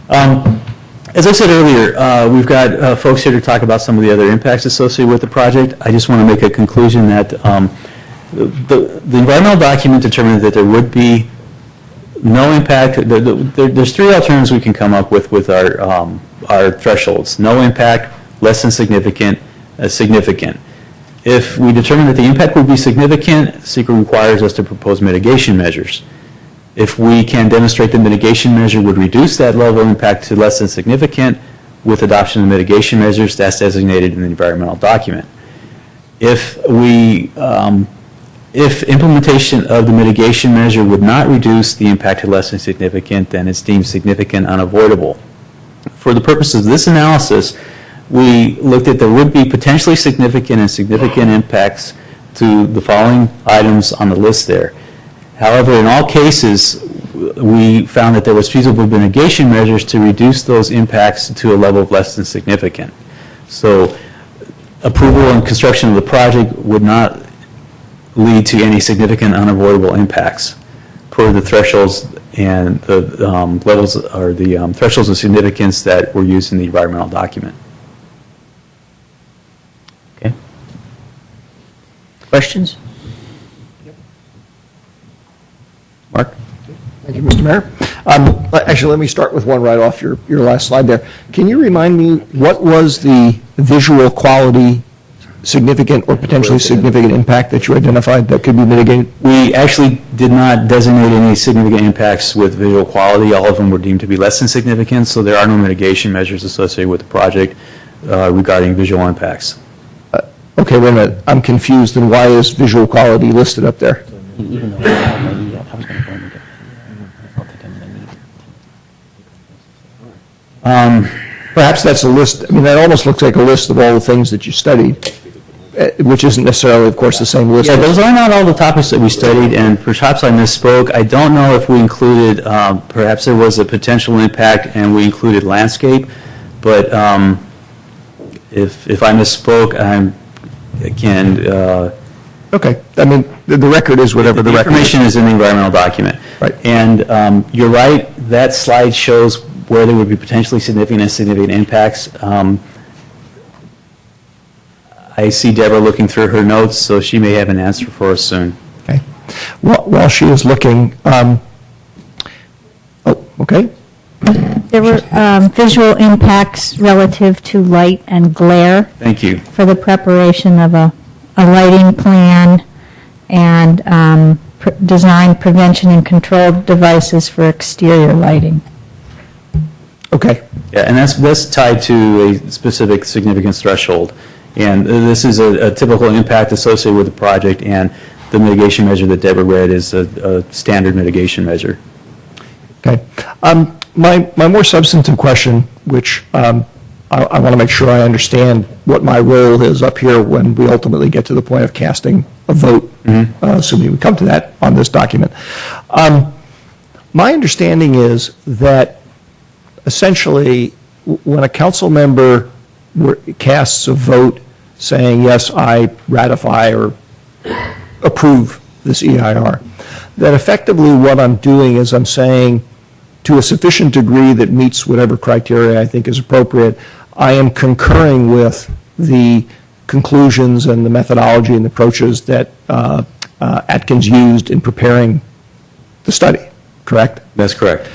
As I said earlier, we've got folks here to talk about some of the other impacts associated with the project. I just want to make a conclusion that the environmental document determined that there would be no impact. There's three alternatives we can come up with our thresholds. No impact, less than significant, significant. If we determine that the impact would be significant, SEQRA requires us to propose mitigation measures. If we can demonstrate the mitigation measure would reduce that level of impact to less than significant, with adoption of mitigation measures, that's designated in the environmental document. If implementation of the mitigation measure would not reduce the impact to less than significant, then it's deemed significant unavoidable. For the purposes of this analysis, we looked at there would be potentially significant and significant impacts to the following items on the list there. However, in all cases, we found that there was feasible mitigation measures to reduce those impacts to a level of less than significant. So approval and construction of the project would not lead to any significant unavoidable impacts per the thresholds and the levels or the thresholds of significance that were used in the environmental document. Okay. Questions? Mark? Thank you, Mr. Mayor. Actually, let me start with one right off your last slide there. Can you remind me, what was the visual quality significant or potentially significant impact that you identified that could be mitigated? We actually did not designate any significant impacts with visual quality. All of them were deemed to be less than significant, so there are no mitigation measures associated with the project regarding visual impacts. Okay, wait a minute. I'm confused. Then why is visual quality listed up there? Even though maybe I was going to go and get I felt like I'm going to need it. Perhaps that's a list. I mean, that almost looks like a list of all the things that you studied, which isn't necessarily, of course, the same list. Yeah, those are not all the topics that we studied, and perhaps I misspoke. I don't know if we included, perhaps there was a potential impact and we included landscape, but if I misspoke, Okay. I mean, the record is whatever the record is. information is in the environmental document. Right. And you're right, that slide shows where there would be potentially significant and significant impacts. I see Deborah looking through her notes, so she may have an answer for us soon. Okay. While she is looking, okay. There were visual impacts relative to light and glare Thank you. for the preparation of a lighting plan and design prevention and control devices for exterior lighting. Okay. Yeah, and that's tied to a specific significance threshold. And this is a typical impact associated with the project, and the mitigation measure that Deborah read is a standard mitigation measure. Okay. My more substantive question, which I want to make sure I understand what my role is up here when we ultimately get to the point of casting a vote, assuming we come to that on this document. My understanding is that essentially when a council member casts a vote saying, yes, I ratify or approve this EIR, that effectively what I'm doing is I'm saying, to a sufficient degree that meets whatever criteria I think is appropriate, I am concurring with the conclusions and the methodology and approaches that Atkins used in preparing the study, correct? That's correct.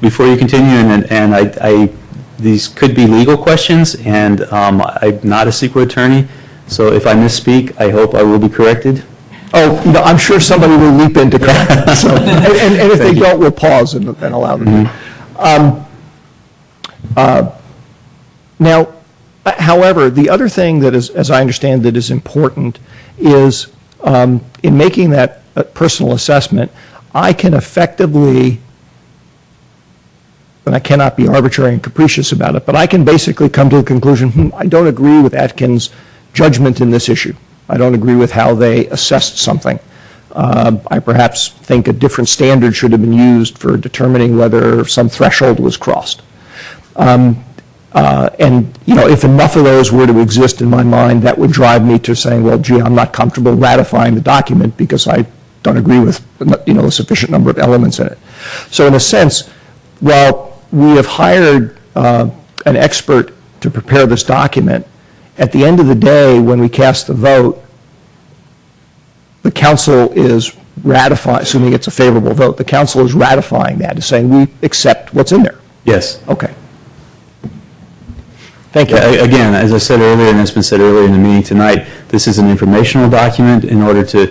Before you continue, these could be legal questions, and I'm not a CEQA attorney, so if I misspeak, I hope I will be corrected. Oh, no, I'm sure somebody will leap in to correct. So, and if they don't, we'll pause and allow them. Now, however, the other thing that is, as I understand it, is important is in making that personal assessment, I can effectively, and I cannot be arbitrary and capricious about it, but I can basically come to the conclusion, I don't agree with Atkins' judgment in this issue. I don't agree with how they assessed something. I perhaps think a different standard should have been used for determining whether some threshold was crossed. And, if enough of those were to exist in my mind, that would drive me to saying, well, gee, I'm not comfortable ratifying the document because I don't agree with, a sufficient number of elements in it. So in a sense, while we have hired an expert to prepare this document, at the end of the day, when we cast the vote, the council is ratifying, assuming it's a favorable vote, the council is ratifying that, is saying we accept what's in there. Yes. Okay. Thank you. Again, as I said earlier, and it's been said earlier in the meeting tonight, this is an informational document in order to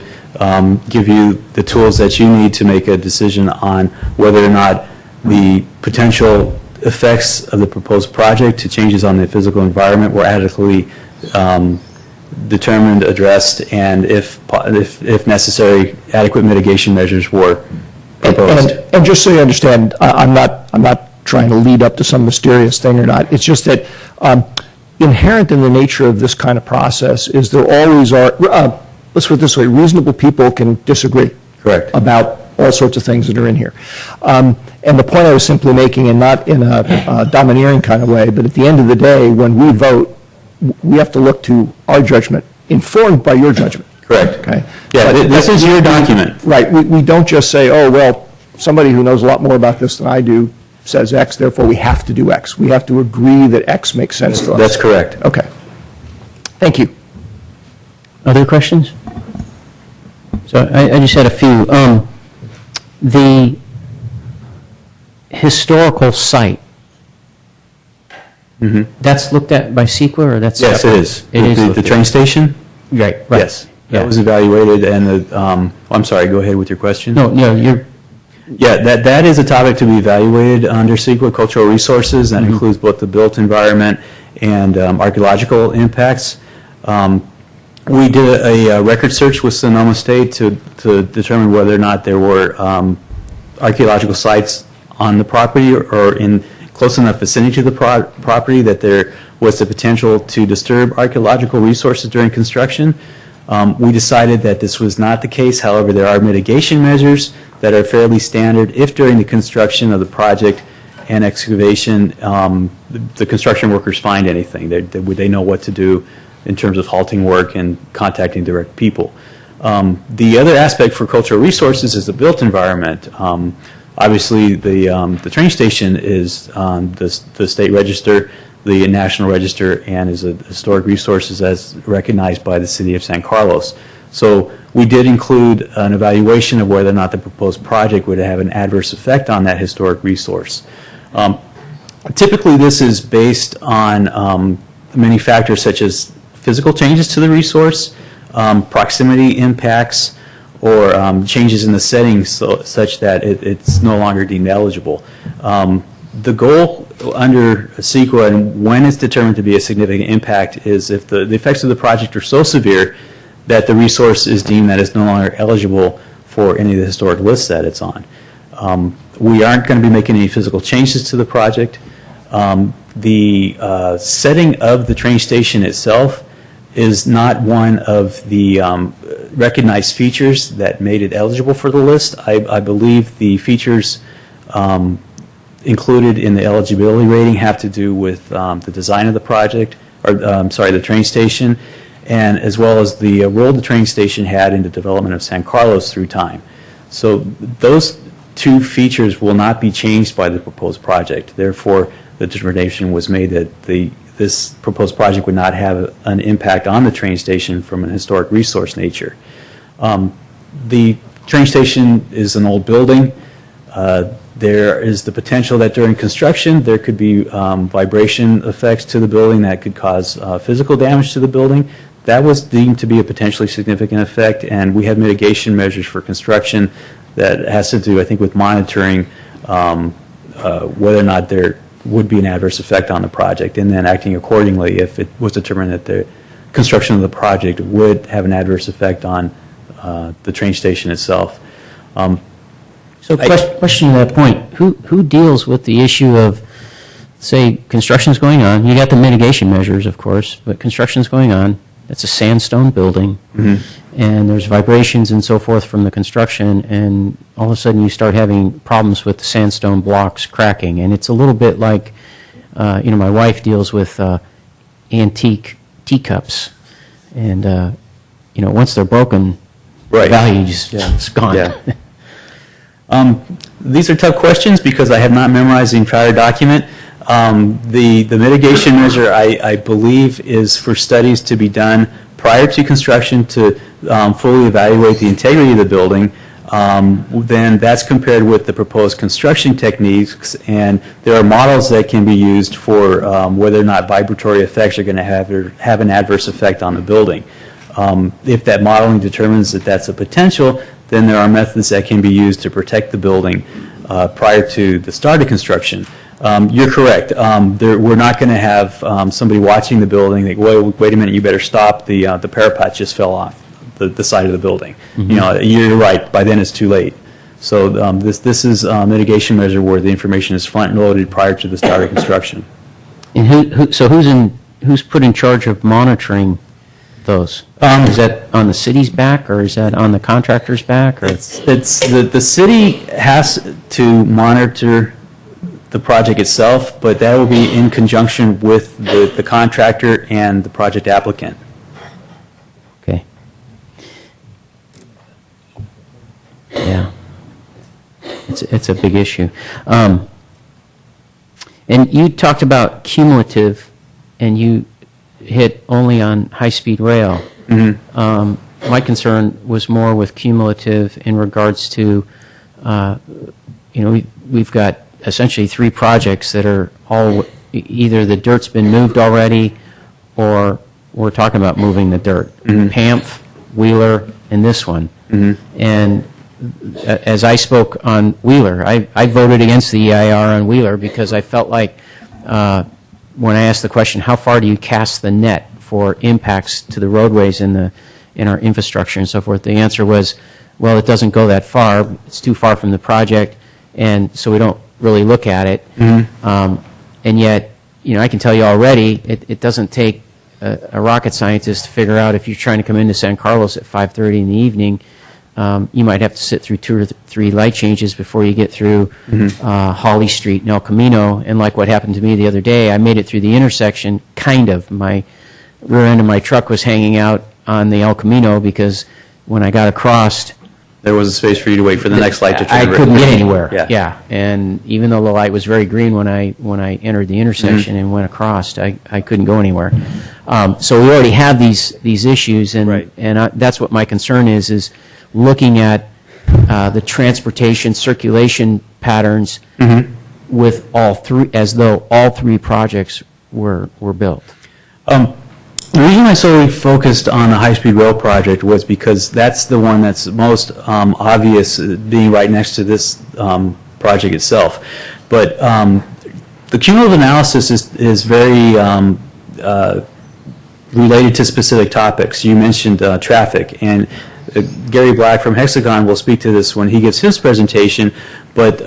give you the tools that you need to make a decision on whether or not the potential effects of the proposed project to changes on the physical environment were adequately determined, addressed, and if necessary, adequate mitigation measures were proposed. And just so you understand, I'm not trying to lead up to some mysterious thing or not. It's just that inherent in the nature of this kind of process is there always are, let's put it this way, reasonable people can disagree. Correct. About all sorts of things that are in here. And the point I was simply making, and not in a domineering kind of way, but at the end of the day, when we vote, we have to look to our judgment, informed by your judgment. Correct. Okay? Yeah, this is your document. Right. We don't just say, oh, well, somebody who knows a lot more about this than I do says X, therefore we have to do X. We have to agree that X makes sense to us. That's correct. Okay. Thank you. Other questions? So I just had a few. The historical site, that's looked at by CEQA, or that's? Yes, it separate? is. It is. The looked train at. station? Right. Yes. Yeah. That was evaluated, and I'm sorry, go ahead with your question. No, you're, Yeah, that is a topic to be evaluated under CEQA Cultural Resources. That includes both the built environment and archaeological impacts. We did a record search with Sonoma State to determine whether or not there were archaeological sites on the property or in close enough vicinity to the property that there was the potential to disturb archaeological resources during construction. We decided that this was not the case. However, there are mitigation measures that are fairly standard if during the construction of the project and excavation, the construction workers find anything. They know what to do in terms of halting work and contacting direct people. The other aspect for cultural resources is the built environment. Obviously, the train station is on the state register, the National Register, and is a historic resource as recognized by the city of San Carlos. So we did include an evaluation of whether or not the proposed project would have an adverse effect on that historic resource. Typically, this is based on many factors such as physical changes to the resource, proximity impacts, or changes in the settings such that it's no longer deemed eligible. The goal under CEQA and when it's determined to be a significant impact is if the effects of the project are so severe that the resource is deemed that it's no longer eligible for any of the historic lists that it's on. We aren't going to be making any physical changes to the project. The setting of the train station itself is not one of the recognized features that made it eligible for the list. I believe the features included in the eligibility rating have to do with the design of the project, or the train station, and as well as the role the train station had in the development of San Carlos through time. So those two features will not be changed by the proposed project. Therefore, the determination was made that this proposed project would not have an impact on the train station from an historic resource nature. The train station is an old building. There is the potential that during construction there could be vibration effects to the building that could cause physical damage to the building. That was deemed to be a potentially significant effect, and we have mitigation measures for construction that has to do, I think, with monitoring whether or not there would be an adverse effect on the project, and then acting accordingly if it was determined that the construction of the project would have an adverse effect on the train station itself. so question to that point, who deals with the issue of, say, construction's going on, you got the mitigation measures, of course, but construction's going on, it's a sandstone building, and there's vibrations and so forth from the construction, and all of a sudden you start having problems with the sandstone blocks cracking, and it's a little bit like, my wife deals with antique teacups, and, once they're broken, Right. value just it's gone. Yeah. These are tough questions because I have not memorized the entire document. The mitigation measure, I believe, is for studies to be done prior to construction to fully evaluate the integrity of the building. Then that's compared with the proposed construction techniques, and there are models that can be used for whether or not vibratory effects are going to have an adverse effect on the building. If that modeling determines that that's a potential, then there are methods that can be used to protect the building prior to the start of construction. You're correct. We're not going to have somebody watching the building think, wait a minute, you better stop, the parapet just fell off the side of the building. You're right, by then it's too late. So this is a mitigation measure where the information is front-loaded prior to the start of construction. And who's put in charge of monitoring those? Is that on the city's back, or is that on the contractor's back? Or? It's the city has to monitor the project itself, but that will be in conjunction with the contractor and the project applicant. Okay. Yeah. It's a big issue. And you talked about cumulative, and you hit only on high-speed rail. My concern was more with cumulative in regards to we've got essentially 3 projects that are all, either the dirt's been moved already, or we're talking about moving the dirt. PAMF, Wheeler, and this one. And as I spoke on Wheeler, I voted against the EIR on Wheeler because I felt like when I asked the question, how far do you cast the net for impacts to the roadways in our infrastructure and so forth, the answer was, well, it doesn't go that far. It's too far from the project, and so we don't really look at it. And yet, I can tell you already, it doesn't take a rocket scientist to figure out if you're trying to come into San Carlos at 5:30 in the evening, you might have to sit through 2 or 3 light changes before you get through Holly Street and El Camino. And like what happened to me the other day, I made it through the intersection, kind of. My rear end of my truck was hanging out on the El Camino because when I got across, There was a space for you to wait for the next light to turn I red. couldn't get anywhere. Yeah. And even though the light was very green when I entered the intersection and went across, I couldn't go anywhere. So we already have these issues, and that's what my concern is looking at the transportation circulation patterns with all 3, as though all 3 projects were built. The reason I solely focused on the high-speed rail project was because that's the one that's most obvious, being right next to this project itself. But the cumulative analysis is very related to specific topics. You mentioned traffic, and Gary Black from Hexagon will speak to this when he gives his presentation, but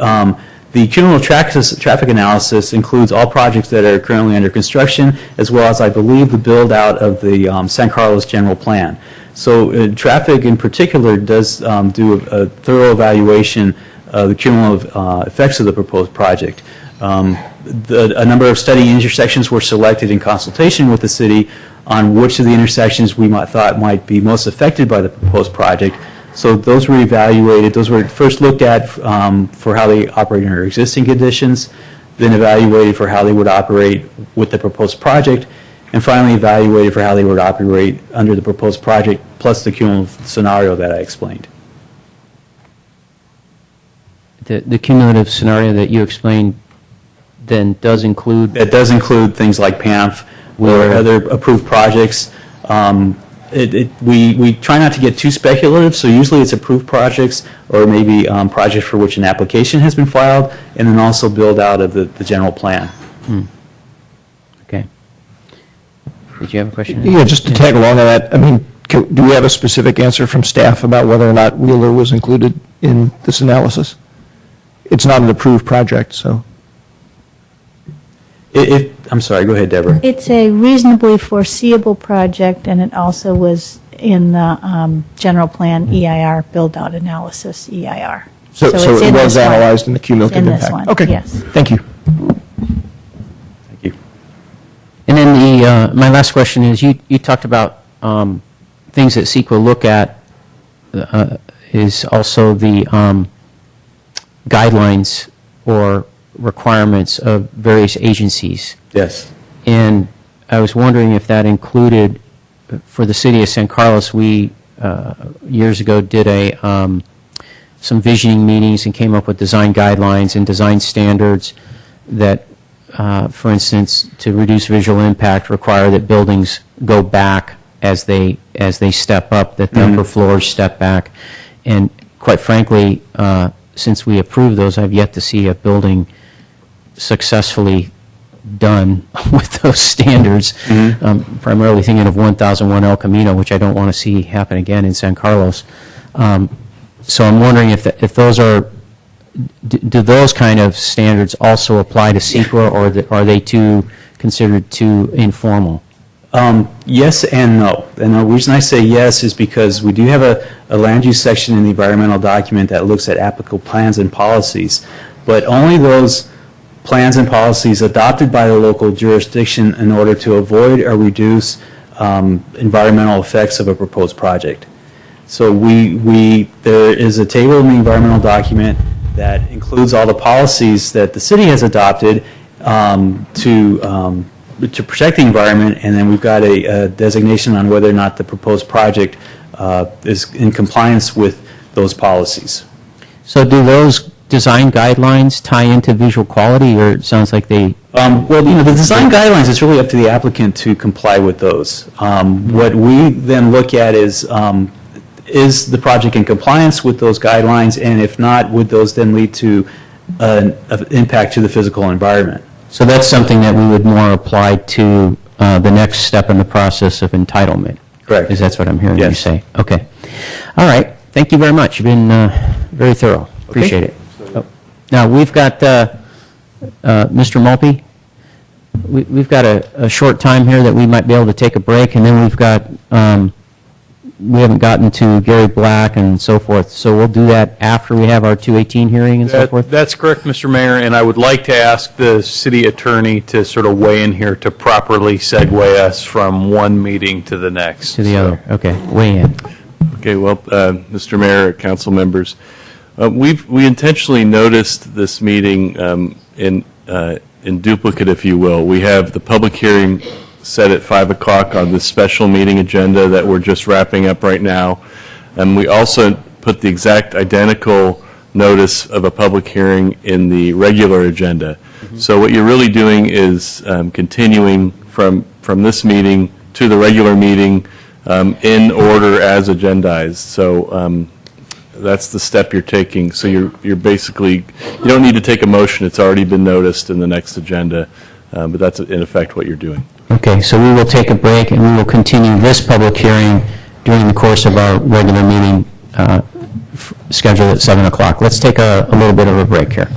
the cumulative traffic analysis includes all projects that are currently under construction, as well as, I believe, the build-out of the San Carlos General Plan. So traffic in particular does do a thorough evaluation of the cumulative effects of the proposed project. A number of study intersections were selected in consultation with the city on which of the intersections we thought might be most affected by the proposed project. So those were evaluated. Those were first looked at for how they operate under existing conditions, then evaluated for how they would operate with the proposed project, and finally evaluated for how they would operate under the proposed project plus the cumulative scenario that I explained. The cumulative scenario that you explained then does include... It does include things like PAMF or other approved projects. We try not to get too speculative, so usually it's approved projects or maybe projects for which an application has been filed, and then also build out of the general plan. Okay. Did you have a question? Yeah, just to tag along on that, I mean, do we have a specific answer from staff about whether or not Wheeler was included in this analysis? It's not an approved project, so. I'm sorry, go ahead, Deborah. It's a reasonably foreseeable project, and it also was in the general plan EIR, build-out analysis EIR. So it's it in was this one. analyzed in the cumulative In impact? this one, Okay. yes. Thank you. Thank you. And then my last question is, you talked about things that CEQA look at is also the guidelines or requirements of various agencies. Yes. And I was wondering if that included, for the city of San Carlos, we years ago did some visioning meetings and came up with design guidelines and design standards that, for instance, to reduce visual impact, require that buildings go back as they step up, that the upper floors step back. And quite frankly, since we approved those, I've yet to see a building successfully done with those standards. Primarily thinking of 1001 El Camino, which I don't want to see happen again in San Carlos. So I'm wondering if those are, do those kind of standards also apply to CEQA, or are they considered too informal? Yes and no. And the reason I say yes is because we do have a land use section in the environmental document that looks at applicable plans and policies, but only those plans and policies adopted by the local jurisdiction in order to avoid or reduce environmental effects of a proposed project. So there is a table in the environmental document that includes all the policies that the city has adopted to protect the environment, and then we've got a designation on whether or not the proposed project is in compliance with those policies. So do those design guidelines tie into visual quality, or it sounds like they... Well, the design guidelines, it's really up to the applicant to comply with those. What we then look at is the project in compliance with those guidelines, and if not, would those then lead to an impact to the physical environment? So that's something that we would more apply to the next step in the process of entitlement? Correct. Because that's what I'm hearing you Yes. say. Okay. All right. Thank you very much. You've been very thorough. Appreciate it. Oh. Now, we've got Mr. Mulpey. We've got a short time here that we might be able to take a break, and then we've got, we haven't gotten to Gary Black and so forth, so we'll do that after we have our 218 hearing and so forth? That's correct, Mr. Mayor, and I would like to ask the city attorney to sort of weigh in here to properly segue us from one meeting to the next. To the other, okay, weigh in. Okay, well, Mr. Mayor, council members, we intentionally noticed this meeting in duplicate, if you will. We have the public hearing set at 5 o'clock on this special meeting agenda that we're just wrapping up right now. And we also put the exact identical notice of a public hearing in the regular agenda. So what you're really doing is continuing from this meeting to the regular meeting in order as agendized. So that's the step you're taking. So you're basically, you don't need to take a motion. It's already been noticed in the next agenda. But that's in effect what you're doing. Okay, so we will take a break, and we will continue this public hearing during the course of our regular meeting scheduled at 7 o'clock. Let's take a little bit of a break here.